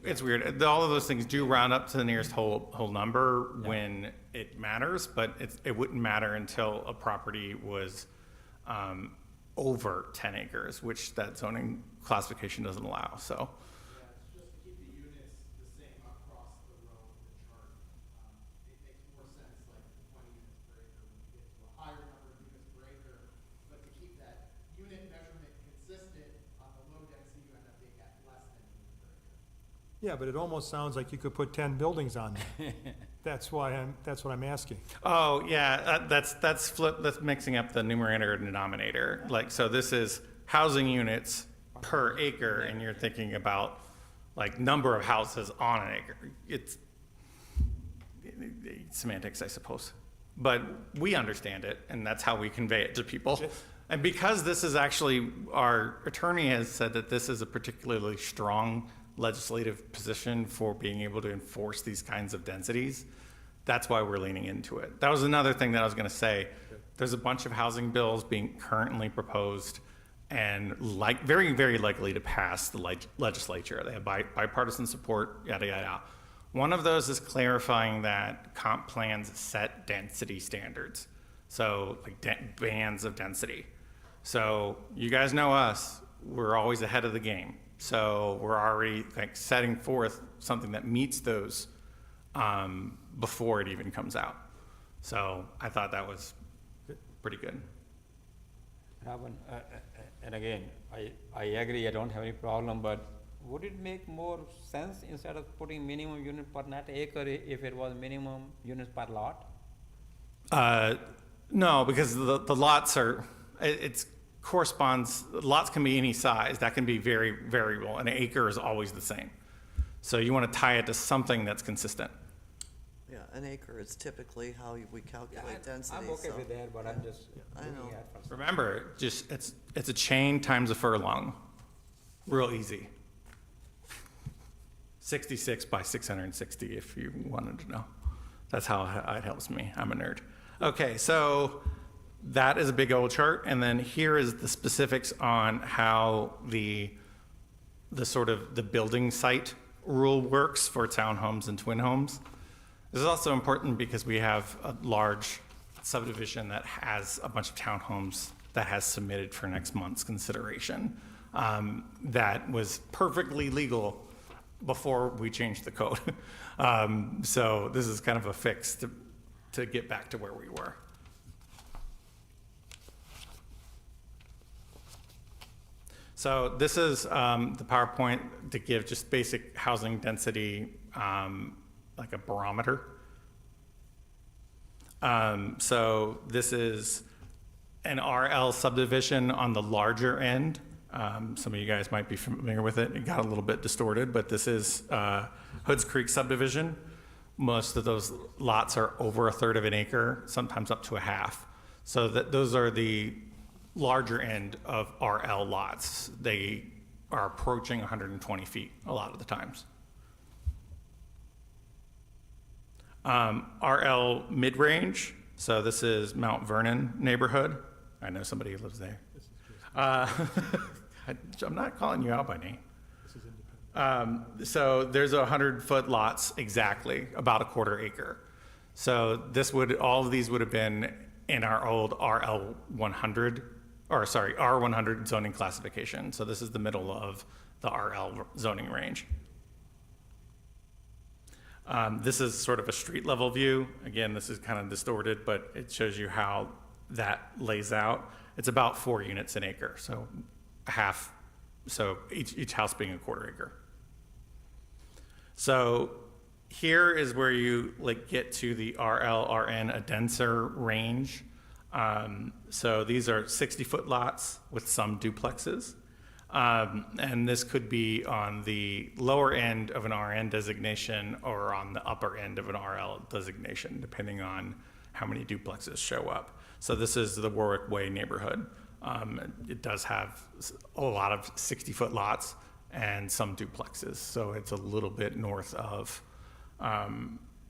it's weird. All of those things do round up to the nearest whole number when it matters, but it wouldn't matter until a property was over 10 acres, which that zoning classification doesn't allow, so. Yeah, but it almost sounds like you could put 10 buildings on there. That's what I'm asking. Oh, yeah, that's mixing up the numerator and denominator. Like, so this is housing units per acre, and you're thinking about like number of houses on an acre. It's semantics, I suppose. But we understand it, and that's how we convey it to people. And because this is actually, our attorney has said that this is a particularly strong legislative position for being able to enforce these kinds of densities, that's why we're leaning into it. That was another thing that I was going to say. There's a bunch of housing bills being currently proposed and very, very likely to pass the legislature. They have bipartisan support, yada, yada. One of those is clarifying that comp plans set density standards. So like bands of density. So you guys know us, we're always ahead of the game. So we're already like setting forth something that meets those before it even comes out. So I thought that was pretty good. Robin, and again, I agree, I don't have any problem, but would it make more sense instead of putting minimum unit per net acre if it was minimum units per lot? No, because the lots are, it's corresponds, lots can be any size. That can be very variable. An acre is always the same. So you want to tie it to something that's consistent. Yeah, an acre is typically how we calculate density. I'm okay so- with that, but I'm just I looking know. at from. Remember, just it's a chain times a furlong. Real easy. 66 by 660 if you wanted to know. That's how it helps me. I'm a nerd. Okay, so that is a big old chart, and then here is the specifics on how the sort of the building site rule works for townhomes and twin homes. This is also important because we have a large subdivision that has a bunch of townhomes that has submitted for next month's consideration. That was perfectly legal before we changed the code. So this is kind of a fix to get back to where we were. So this is the PowerPoint to give just basic housing density, like a barometer. So this is an RL subdivision on the larger end. Some of you guys might be familiar with it. It got a little bit distorted, but this is Hoods Creek subdivision. Most of those lots are over 1/3 of an acre, sometimes up to 1/2. So those are the larger end of RL lots. They are approaching 120 feet a lot of the times. RL mid-range, so this is Mount Vernon neighborhood. I know somebody who lives there. I'm not calling you out by name. So there's 100-foot lots exactly, about 1/4 acre. So all of these would have been in our old R100 zoning classification. So this is the middle of the RL zoning range. This is sort of a street level view. Again, this is kind of distorted, but it shows you how that lays out. It's about 4 units an acre, so each house being 1/4 acre. So here is where you get to the RL, RN, a denser range. So these are 60-foot lots with some duplexes. And this could be on the lower end of an RN designation or on the upper end of an RL designation, depending on how many duplexes show up. So this is the Warwick Way neighborhood. It does have a lot of 60-foot lots and some duplexes. So it's a little bit north of,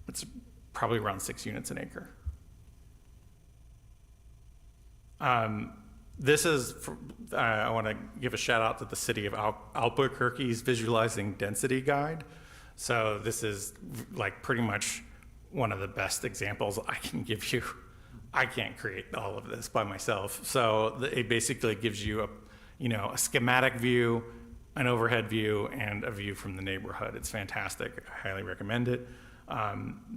it's probably around 6 units an acre. This is, I want to give a shout out to the city of Albuquerque's Visualizing Density Guide. So this is pretty much one of the best examples I can give you. I can't create all of this by myself. So it basically gives you a schematic view, an overhead view, and a view from the neighborhood. It's fantastic. I highly recommend it.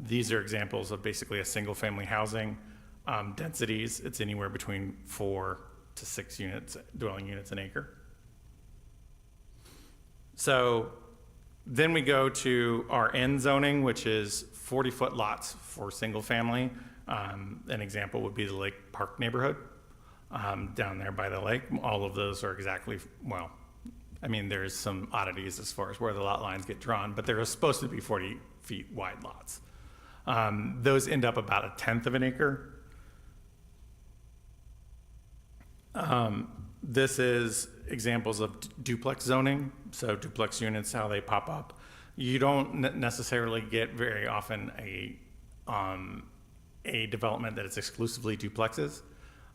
These are examples of basically a single family housing densities. It's anywhere between 4 to 6 dwelling units an acre. So Then we go to our N zoning, which is 40-foot lots for single family. An example would be the Lake Park neighborhood down there by the lake. All of those are exactly, well, I mean, there's some oddities as far as where the lot lines get drawn, but they're supposed to be 40 feet wide lots. Those end up about 1/10 of an acre. This is examples of duplex zoning. So duplex units, how they pop up. You don't necessarily get very often a development that is exclusively duplexes.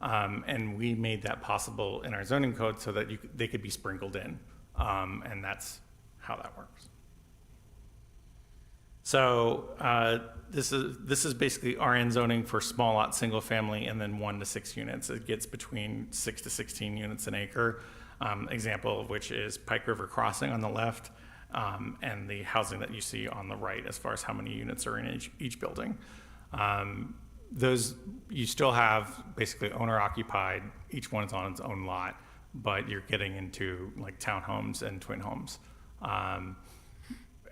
And we made that possible in our zoning code so that they could be sprinkled in. And that's how that works. So this is basically RN zoning for small lot, single family, and then 1 to 6 units. It gets between 6 to 16 units an acre. Example of which is Pike River Crossing on the left, and the housing that you see on the right as far as how many units are in each building. Those, you still have basically owner occupied, each one is on its own lot, but you're getting into like townhomes and twin homes.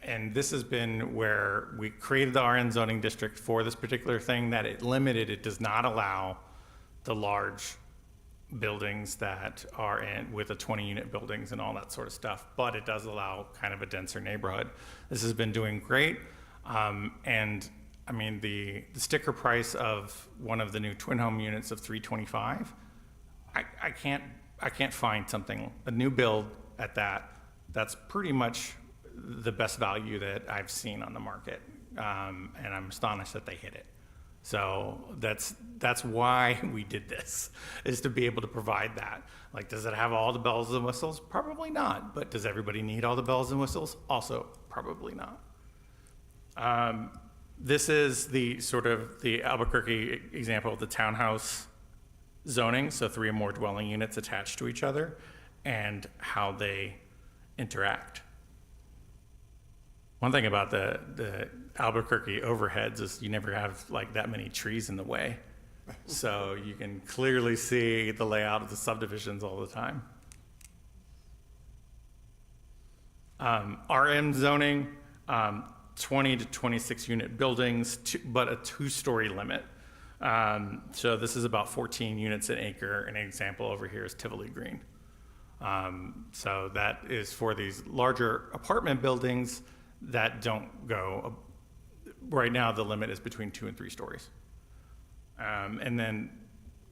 And this has been where we created the RN zoning district for this particular thing, that it does not allow the large buildings that are in with the 20-unit buildings and all that sort of stuff, but it does allow kind of a denser neighborhood. This has been doing great. And I mean, the sticker price of one of the new twin home units of $325, I can't find something, a new build at that's pretty much the best value that I've seen on the market. And I'm astonished that they hit it. So that's why we did this, is to be able to provide that. Like, does it have all the bells and whistles? Probably not. But does everybody need all the bells and whistles? Also, probably not. This is the sort of the Albuquerque example of the townhouse zoning. So 3 or more dwelling units attached to each other and how they interact. One thing about the Albuquerque overheads is you never have like that many trees in the way. So you can clearly see the layout of the subdivisions all the time. RM zoning, 20 to 26 unit buildings, but a 2-story limit. So this is about 14 units an acre. An example over here is Tivoli Green. So that is for these larger apartment buildings that don't go, right now the limit is between 2 and 3 stories. And then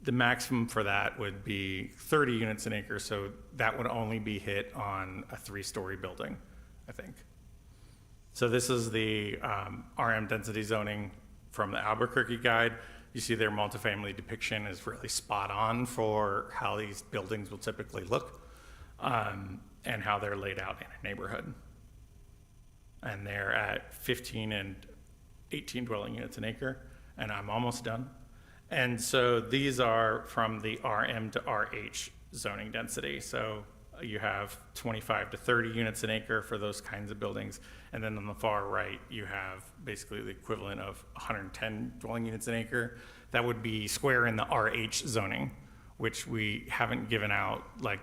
the maximum for that would be 30 units an acre, so that would only be hit on a 3-story building, I think. So this is the RM density zoning from the Albuquerque guide. You see their multifamily depiction is really spot on for how these buildings will typically look, and how they're laid out in a neighborhood. And they're at 15 and 18 dwelling units an acre, and I'm almost done. And so these are from the RM to RH zoning density. So you have 25 to 30 units an acre for those kinds of buildings. And then on the far right, you have basically the equivalent of 110 dwelling units an acre. That would be square in the RH zoning, which we haven't given out like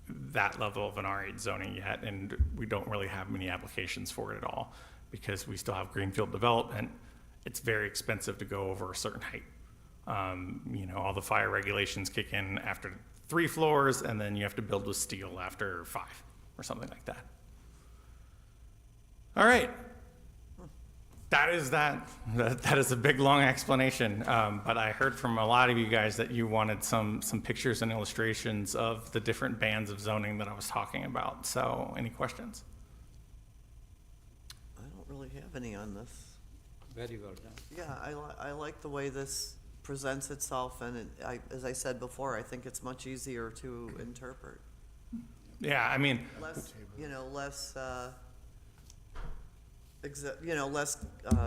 that level of an RH zoning yet, and we don't really have many applications for it at all because we still have greenfield development. It's very expensive to go over a certain height. You know, all the fire regulations kick in after 3 floors, and then you have to build with steel after 5 or something like that. All right. That is a big, long explanation, but I heard from a lot of you guys that you wanted some pictures and illustrations of the different bands of zoning that I was talking about. So, any questions? I don't really have any on this. Very well done. Yeah, I like the way this presents itself, and as I said before, I think it's much easier to interpret. Yeah, I mean, Less, less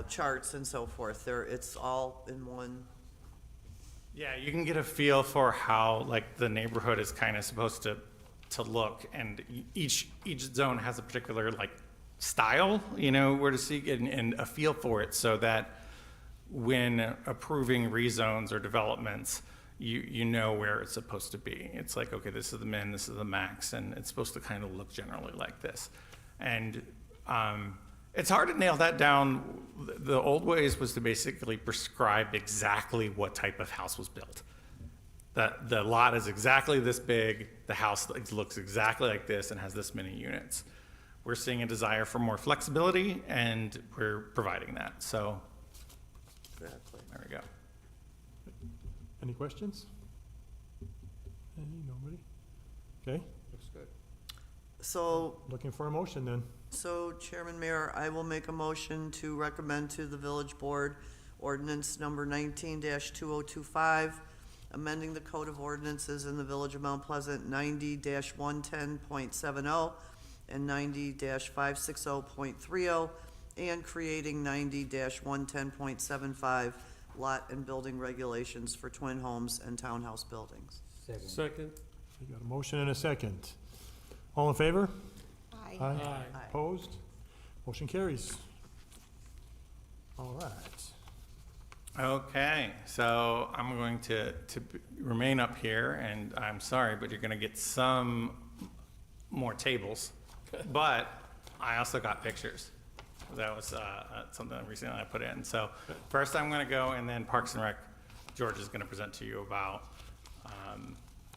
charts and so forth. It's all in one. yeah, you can get a feel for how like the neighborhood is kind of supposed to look, and each zone has a particular like style, you know, where to seek and a feel for it, so that when approving rezones or developments, you know where it's supposed to be. It's like, okay, this is the min, this is the max, and it's supposed to kind of look generally like this. And It's hard to nail that down. The old ways was to basically prescribe exactly what type of house was built. The lot is exactly this big, the house looks exactly like this and has this many units. We're seeing a desire for more flexibility, and we're providing that. So Exactly. there we go. Any questions? Nobody? Okay, Looks good. So, looking for a motion then. so Chairman Mayor, I will make a motion to recommend to the village board ordinance number 19-2025, amending the code of ordinances in the village of Mount Pleasant 90-110.70 and 90-560.30, and creating 90-110.75 lot and building regulations for twin homes and townhouse buildings. Second. Second. We got a motion and a second. All in favor? Aye. Aye. Opposed? Motion carries. All right. Okay, so I'm going to remain up here, and I'm sorry, but you're gonna get some more tables. But I also got pictures. That was something recently I put in. So first I'm gonna go, and then Parks and Rec, George is gonna present to you about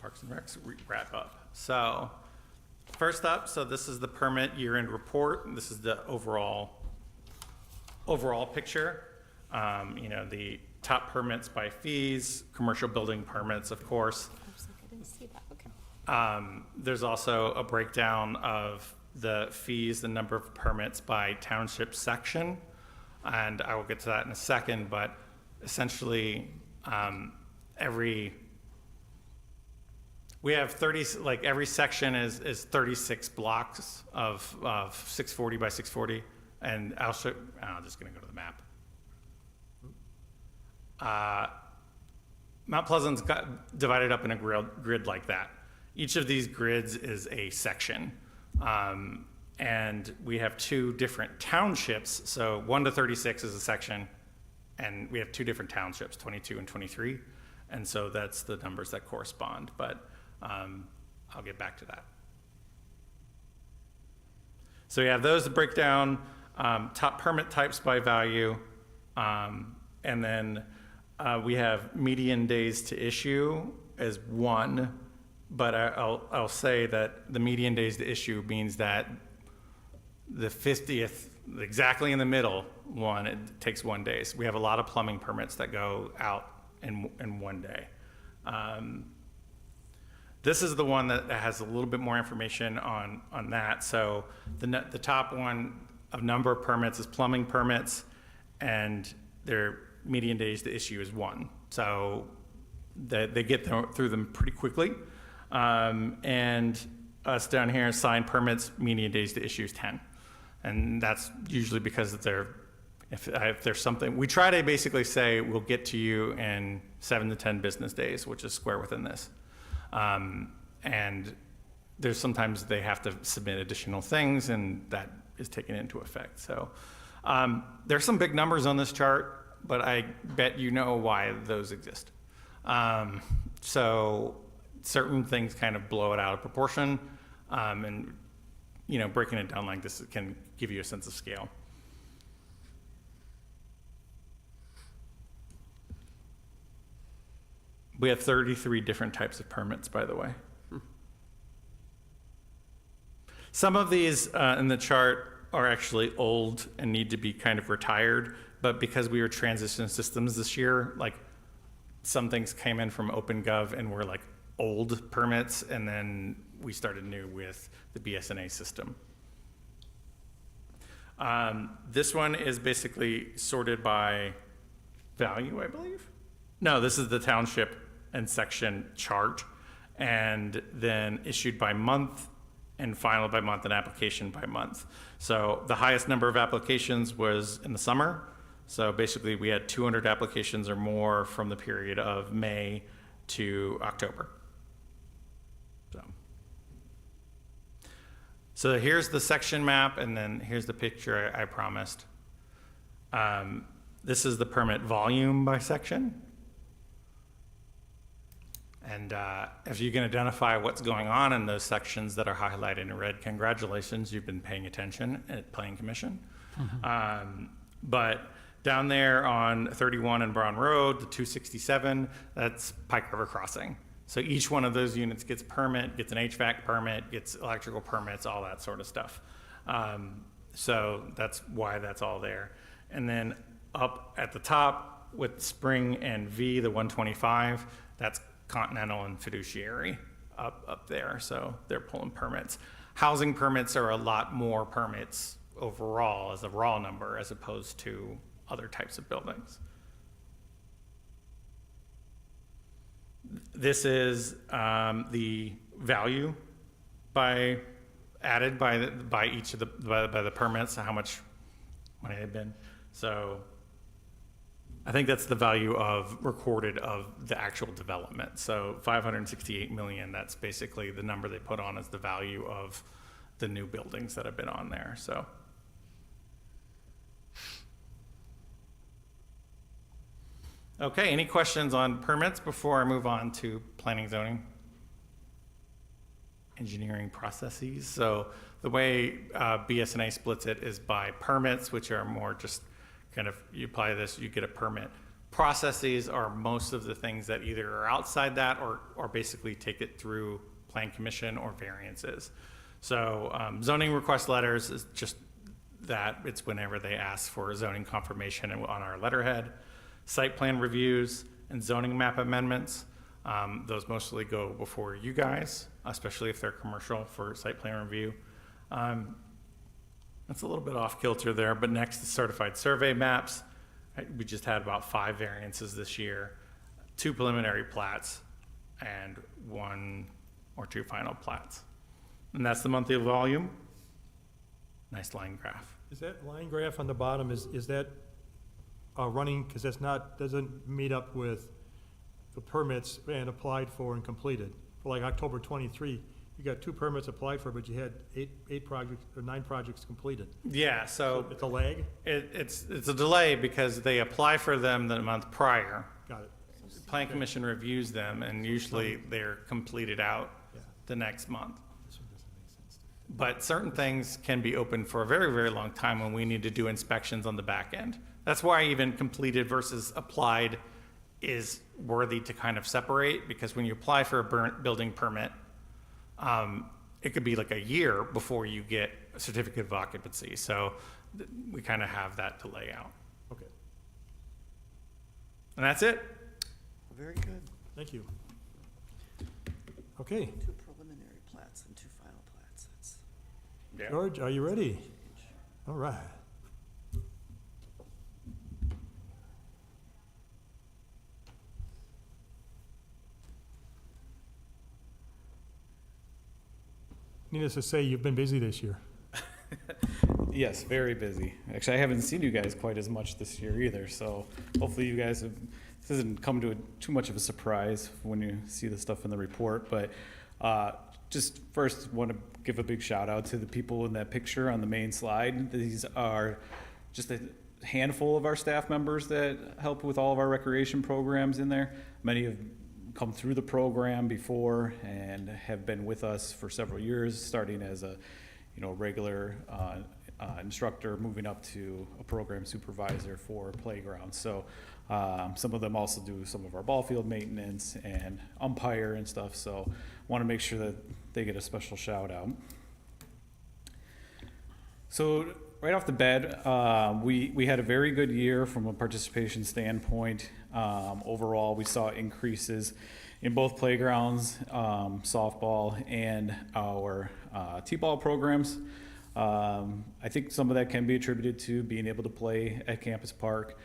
Parks and Rec's wrap up. So first up, so this is the permit year-end report, and this is the overall picture. You know, the top permits by fees, commercial building permits, of course. I was like, I didn't see that, okay. There's also a breakdown of the fees, the number of permits by township section, and I will get to that in a second, but essentially, we have 30, like every section is 36 blocks of 640 by 640, and I'm just gonna go to the map. Mount Pleasant's got divided up in a grid like that. Each of these grids is a section. And we have two different townships. So 1 to 36 is a section, and we have two different townships, 22 and 23. And so that's the numbers that correspond, but I'll get back to that. So you have those to break down, top permit types by value, and then we have median days to issue as 1, but I'll say that the median days to issue means that the 50th, exactly in the middle one, it takes 1 day. So we have a lot of plumbing permits that go out in 1 day. This is the one that has a little bit more information on that. So the top one of number of permits is plumbing permits, and their median days to issue is 1. So they get through them pretty quickly. And us down here, signed permits, median days to issue is 10. And that's usually because if there's something, we try to basically say we'll get to you in 7 to 10 business days, which is square within this. And there's sometimes they have to submit additional things, and that is taken into effect. So there's some big numbers on this chart, but I bet you know why those exist. So certain things kind of blow it out of proportion, and breaking it down like this can give you a sense of scale. We have 33 different types of permits, by the way. Some of these in the chart are actually old and need to be kind of retired, but because we were transitioning systems this year, like some things came in from OpenGov and were like old permits, and then we started new with the BSNA system. This one is basically sorted by value, I believe. No, this is the township and section chart, and then issued by month and final by month and application by month. So the highest number of applications was in the summer. So basically we had 200 applications or more from the period of May to October. So here's the section map, and then here's the picture I promised. This is the permit volume by section. And if you can identify what's going on in those sections that are highlighted in red, congratulations, you've been paying attention at Planning Commission. But down there on 31 and Brown Road, the 267, that's Pike River Crossing. So each one of those units gets permit, gets an HVAC permit, gets electrical permits, all that sort of stuff. So that's why that's all there. And then up at the top with Spring and V, the 125, that's Continental and Fiduciary up there. So they're pulling permits. Housing permits are a lot more permits overall as a raw number as opposed to other types of buildings. This is the value added by each of the permits, how much money they've been. So I think that's the value recorded of the actual development. So 568 million, that's basically the number they put on as the value of the new buildings that have been on there, so. Okay, any questions on permits before I move on to planning, zoning? Engineering processes. So the way BSNA splits it is by permits, which are more just kind of, you apply this, you get a permit. Processes are most of the things that either are outside that or basically take it through Plan Commission or variances. So zoning request letters is just that. It's whenever they ask for zoning confirmation on our letterhead. Site plan reviews and zoning map amendments. Those mostly go before you guys, especially if they're commercial for site plan review. That's a little bit off kilter there, but next is certified survey maps. We just had about 5 variances this year, 2 preliminary plats, and 1 or 2 final plats. And that's the monthly volume. Nice line graph. Is that line graph on the bottom, is that running, because doesn't meet up with the permits and applied for and completed? For like October 23, you got 2 permits applied for, but you had 8 projects or 9 projects completed. Yeah, so It's a lag? it's a delay because they apply for them the month prior. Got it. Plan Commission reviews them, and usually they're completed out Yeah. the next month. But certain things can be open for a very, very long time when we need to do inspections on the back end. That's why even completed versus applied is worthy to kind of separate, because when you apply for a building permit, it could be like a year before you get a certificate of occupancy. So we kind of have that delay out. Okay, And that's it. Very good. thank you. Okay, 2 preliminary plats and 2 final plats. That's George, are you ready? All right. Needless to say, you've been busy this year. Yes, very busy. Actually, I haven't seen you guys quite as much this year either, so hopefully you guys have, this doesn't come to too much of a surprise when you see the stuff in the report, but just first want to give a big shout out to the people in that picture on the main slide. These are just a handful of our staff members that help with all of our recreation programs in there. Many have come through the program before and have been with us for several years, starting as a regular instructor, moving up to a program supervisor for playgrounds. So some of them also do some of our ball field maintenance and umpire and stuff. So want to make sure that they get a special shout out. So right off the bat, we had a very good year from a participation standpoint. Overall, we saw increases in both playgrounds, softball, and our T-ball programs. I think some of that can be attributed to being able to play at Campus Park.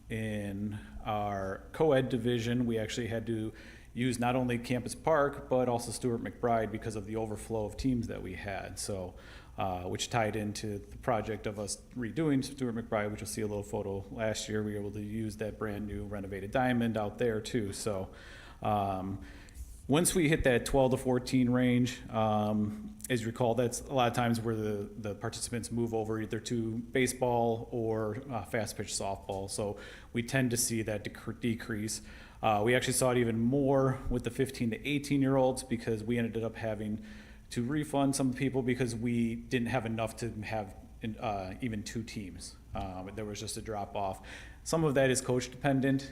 In our co-ed division, we actually had to use not only Campus Park, but also Stuart McBride because of the overflow of teams that we had. So, which tied into the project of us redoing Stuart McBride, which you'll see a little photo last year. We were able to use that brand new renovated diamond out there too. So, once we hit that 12 to 14 range, as you recall, that's a lot of times where the participants move over either to baseball or fast pitch softball. So we tend to see that decrease. We actually saw it even more with the 15 to 18-year-olds because we ended up having to refund some people because we didn't have enough to have even 2 teams. There was just a drop off. Some of that is coach dependent.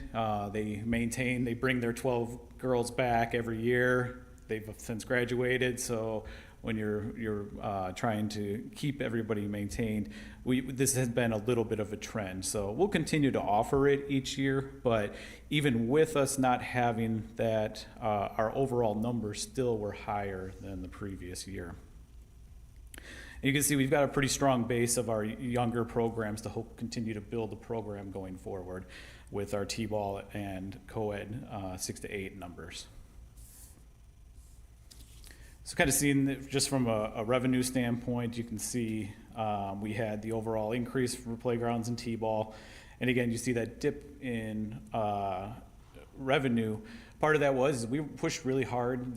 They bring their 12 girls back every year. They've since graduated, so when you're trying to keep everybody maintained, this has been a little bit of a trend. So we'll continue to offer it each year, but even with us not having that, our overall numbers still were higher than the previous year. And you can see we've got a pretty strong base of our younger programs to hope continue to build the program going forward with our T-ball and co-ed 6 to 8 numbers. So kind of seeing just from a revenue standpoint, you can see we had the overall increase for playgrounds and T-ball. And again, you see that dip in revenue. Part of that was we pushed really hard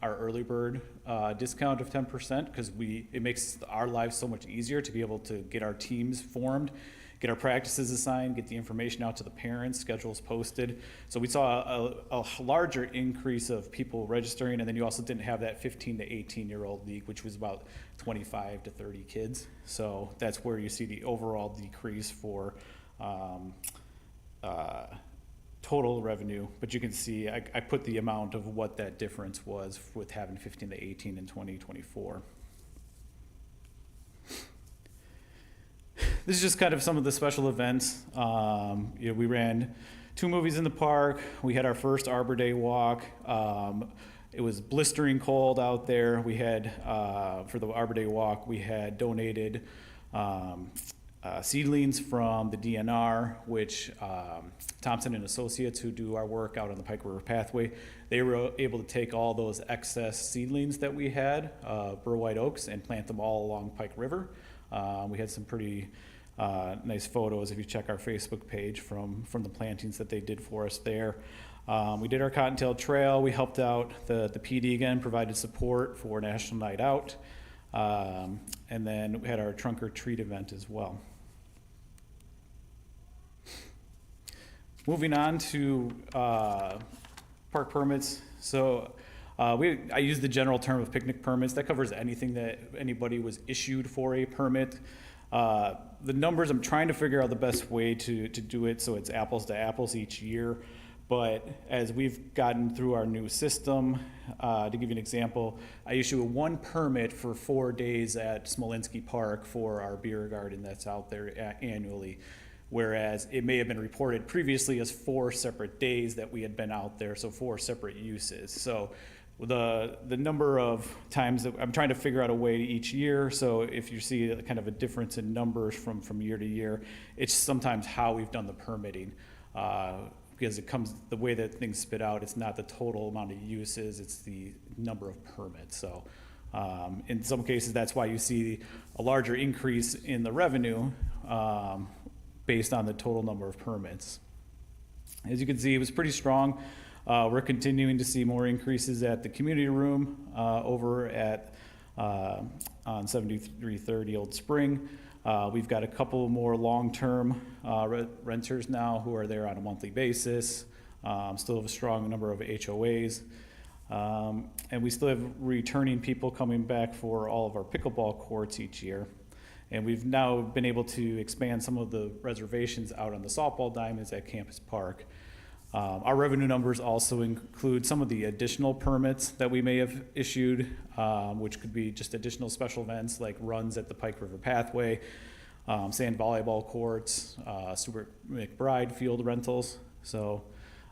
our early bird discount of 10% because it makes our lives so much easier to be able to get our teams formed, get our practices assigned, get the information out to the parents, schedules posted. So we saw a larger increase of people registering, and then you also didn't have that 15 to 18-year-old league, which was about 25 to 30 kids. So that's where you see the overall decrease for total revenue, but you can see I put the amount of what that difference was with having 15 to 18 in 2024. This is just kind of some of the special events. We ran 2 movies in the park. We had our first Arbor Day walk. It was blistering cold out there. We had, for the Arbor Day walk, we had donated seedlings from the DNR, which Thompson and Associates, who do our work out on the Pike River Pathway, they were able to take all those excess seedlings that we had, bur white oaks, and plant them all along Pike River. We had some pretty nice photos if you check our Facebook page from the plantings that they did for us there. We did our Cottontail Trail. We helped out the PD again, provided support for National Night Out. And then we had our Trunk or Treat event as well. Moving on to park permits. So I use the general term of picnic permits. That covers anything that anybody was issued for a permit. The numbers, I'm trying to figure out the best way to do it so it's apples to apples each year. But as we've gotten through our new system, to give you an example, I issue 1 permit for 4 days at Smolinski Park for our beer garden that's out there annually. Whereas it may have been reported previously as 4 separate days that we had been out there, so 4 separate uses. So the number of times that I'm trying to figure out a way each year, so if you see kind of a difference in numbers from year to year, it's sometimes how we've done the permitting. Because it comes, the way that things spit out, it's not the total amount of uses, it's the number of permits. So in some cases, that's why you see a larger increase in the revenue based on the total number of permits. As you can see, it was pretty strong. We're continuing to see more increases at the community room over at on 7330 Old Spring. We've got a couple more long-term renters now who are there on a monthly basis. Still have a strong number of HOAs. And we still have returning people coming back for all of our pickleball courts each year. And we've now been able to expand some of the reservations out on the softball diamonds at Campus Park. Our revenue numbers also include some of the additional permits that we may have issued, which could be just additional special events like runs at the Pike River Pathway, sand volleyball courts, Stuart McBride field rentals. So,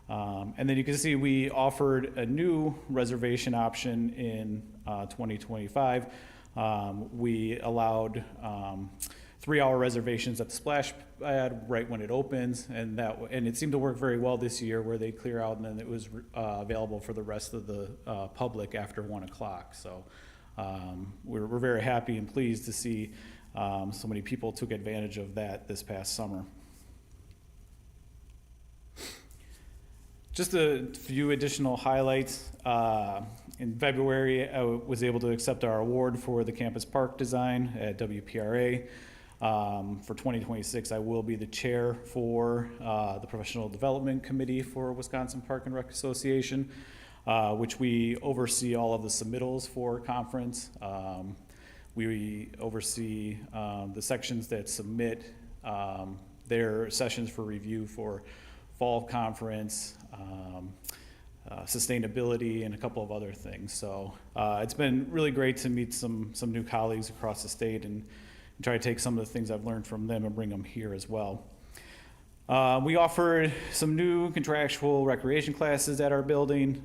and then you can see we offered a new reservation option in 2025. We allowed 3-hour reservations at the splash pad right when it opens, and it seemed to work very well this year, where they clear out and then it was available for the rest of the public after 1 o'clock. So we're very happy and pleased to see so many people took advantage of that this past summer. Just a few additional highlights. In February, I was able to accept our award for the campus park design at WPRA. For 2026, I will be the chair for the Professional Development Committee for Wisconsin Park and Rec Association, which we oversee all of the submittals for conference. We oversee the sections that submit their sessions for review for fall conference, sustainability, and a couple of other things. So it's been really great to meet some new colleagues across the state and try to take some of the things I've learned from them and bring them here as well. We offered some new contractual recreation classes at our building.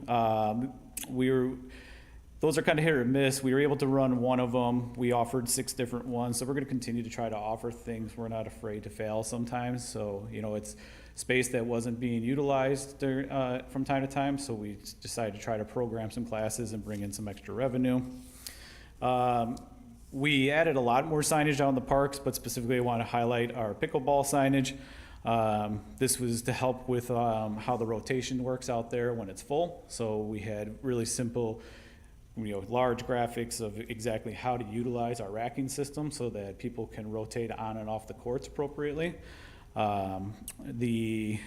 Those are kind of hit or miss. We were able to run one of them. We offered 6 different ones, so we're going to continue to try to offer things. We're not afraid to fail sometimes. So, it's space that wasn't being utilized from time to time, so we decided to try to program some classes and bring in some extra revenue. We added a lot more signage out in the parks, but specifically I want to highlight our pickleball signage. This was to help with how the rotation works out there when it's full. So we had really simple, large graphics of exactly how to utilize our racking system so that people can rotate on and off the courts appropriately. The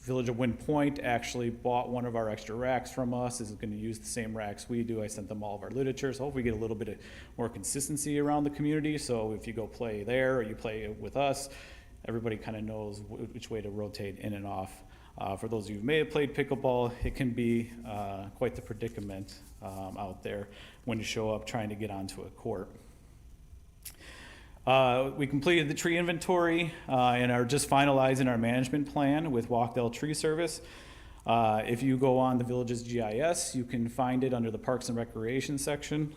Village of Wind Point actually bought one of our extra racks from us. Is going to use the same racks we do. I sent them all of our literature, so hopefully we get a little bit more consistency around the community. So if you go play there or you play with us, everybody kind of knows which way to rotate in and off. For those of you who may have played pickleball, it can be quite the predicament out there when you show up trying to get onto a court. We completed the tree inventory and are just finalizing our management plan with Walkdale Tree Service. If you go on the village's GIS, you can find it under the Parks and Recreation section.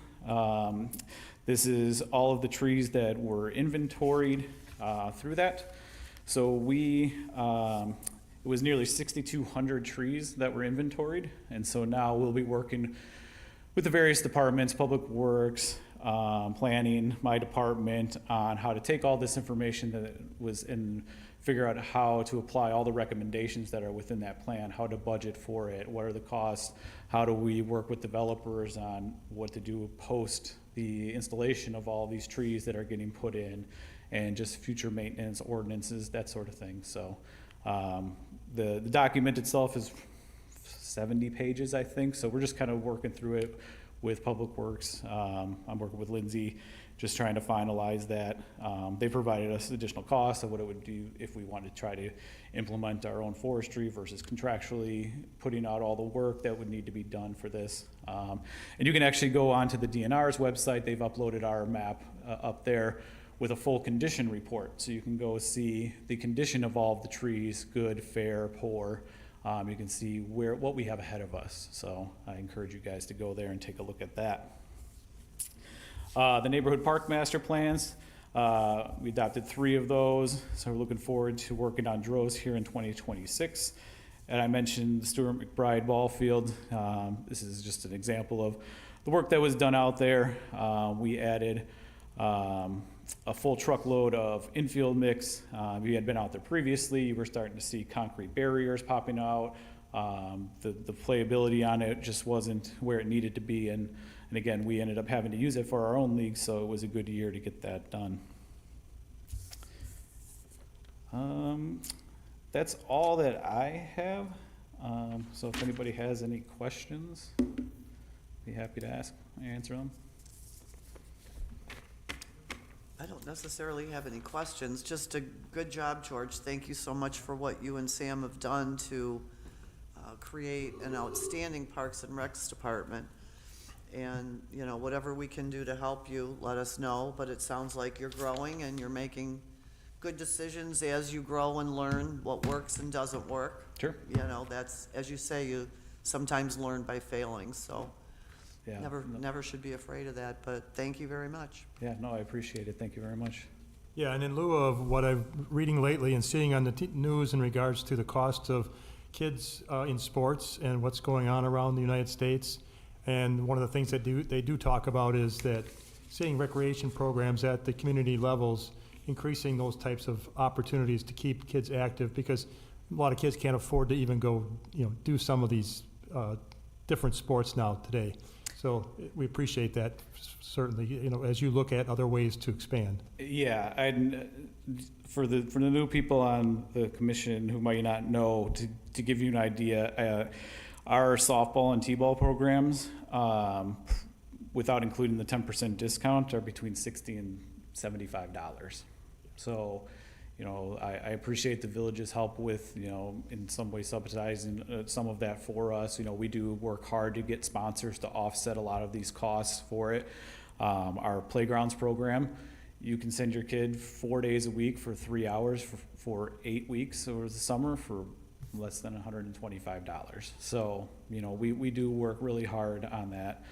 This is all of the trees that were inventoried through that. So it was nearly 6,200 trees that were inventoried, and so now we'll be working with the various departments, Public Works, planning, my department, on how to take all this information that was and figure out how to apply all the recommendations that are within that plan, how to budget for it, what are the costs, how do we work with developers on what to do post the installation of all these trees that are getting put in, and just future maintenance ordinances, that sort of thing. So the document itself is 70 pages, I think, so we're just kind of working through it with Public Works. I'm working with Lindsay, just trying to finalize that. They provided us additional costs of what it would do if we wanted to try to implement our own forestry versus contractually putting out all the work that would need to be done for this. And you can actually go onto the DNR's website. They've uploaded our map up there with a full condition report. So you can go see the condition of all of the trees, good, fair, poor. You can see what we have ahead of us. So I encourage you guys to go there and take a look at that. The neighborhood park master plans, we adopted 3 of those. So we're looking forward to working on Droz here in 2026. And I mentioned the Stuart McBride ball field. This is just an example of the work that was done out there. We added a full truckload of infield mix. If you had been out there previously, you were starting to see concrete barriers popping out. The playability on it just wasn't where it needed to be. And again, we ended up having to use it for our own league, so it was a good year to get that done. That's all that I have. So if anybody has any questions, be happy to answer them. I don't necessarily have any questions, just a good job, George. Thank you so much for what you and Sam have done to create an outstanding Parks and Recs department. And, whatever we can do to help you, let us know. But it sounds like you're growing and you're making good decisions as you grow and learn what works and doesn't work. Sure. That's, as you say, you sometimes learn by failing, so. Yeah. Never should be afraid of that, but thank you very much. Yeah, no, I appreciate it. Thank you very much. Yeah, and in lieu of what I'm reading lately and seeing on the news in regards to the cost of kids in sports and what's going on around the United States, and one of the things that they do talk about is that seeing recreation programs at the community levels, increasing those types of opportunities to keep kids active, because a lot of kids can't afford to even go, do some of these different sports now today. So we appreciate that, certainly, you know, as you look at other ways to expand. Yeah, for the new people on the commission who might not know, to give you an idea, our softball and t-ball programs, without including the 10% discount, are between $60 and $75. So, you know, I appreciate the village's help with, you know, in some way subsidizing some of that for us. You know, we do work hard to get sponsors to offset a lot of these costs for it. Our playgrounds program, you can send your kid 4 days a week for 3 hours for 8 weeks over the summer for less than $125. So, you know, we do work really hard on that.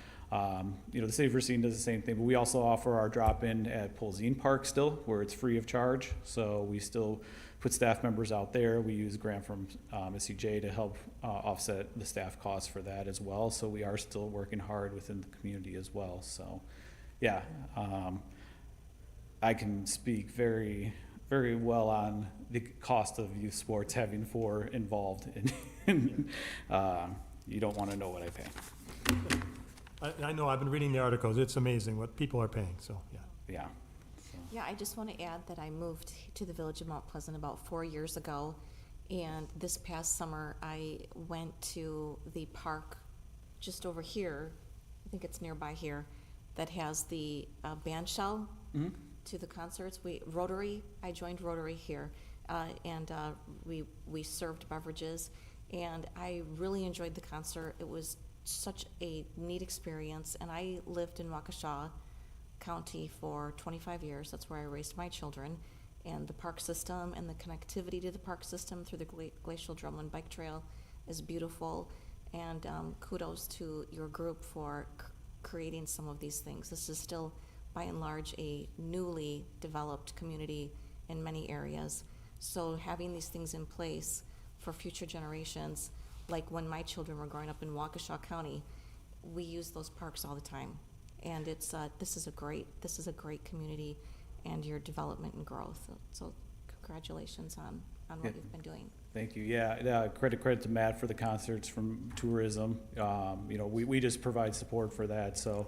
You know, the city of Racine does the same thing, but we also offer our drop-in at Polzine Park still, where it's free of charge. So we still put staff members out there. We use a grant from SCJ to help offset the staff costs for that as well. So we are still working hard within the community as well. So, yeah, I can speak very, very well on the cost of youth sports having 4 involved in, you don't want to know what I pay. I know, I've been reading the articles, it's amazing what people are paying, so, yeah. Yeah. Yeah, I just want to add that I moved to the village of Mount Pleasant about 4 years ago. And this past summer, I went to the park just over here, I think it's nearby here, that has the band shell to the concerts. I joined Rotary here, and we served beverages. And I really enjoyed the concert. It was such a neat experience, and I lived in Waukesha County for 25 years. That's where I raised my children, and the park system and the connectivity to the park system through the Glacial Drumlin Bike Trail is beautiful, and kudos to your group for creating some of these things. This is still, by and large, a newly developed community in many areas, so having these things in place for future generations, like when my children were growing up in Waukesha County, we use those parks all the time. And it's, this is a great community and your development and growth. So congratulations on what you've been doing. Thank you. Yeah, credit to Matt for the concerts from tourism. You know, we just provide support for that. So,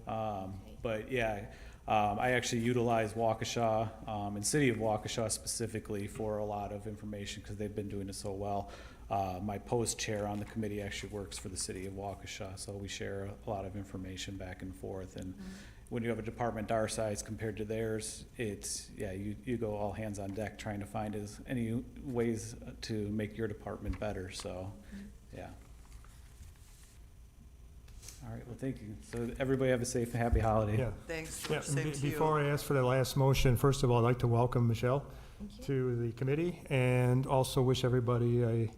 but yeah, I actually utilize Waukesha and City of Waukesha specifically for a lot of information because they've been doing it so well. My post chair on the committee actually works for the City of Waukesha, so we share a lot of information back and forth. And when you have a department our size compared to theirs, it's, yeah, you go all hands on deck trying to find any ways to make your department better, so, yeah. All right, well, thank you. So everybody have a safe and happy holiday. Yeah. Thanks, Yeah, George, same to you. before I ask for the last motion, first of all, I'd like to welcome Michelle to the committee and also wish everybody a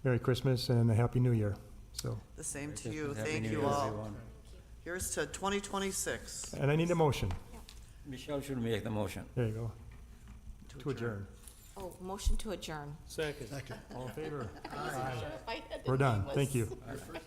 Merry Christmas and a Happy New Year. So, The same to you, Happy thank New you Year, all. everyone. Here's to 2026. and I need a motion. Michelle should make the motion. There you go. To adjourn. Oh, motion to adjourn. Second. Second. All in favor? I wasn't sure if I had to We're done. name Thank you. was- Our first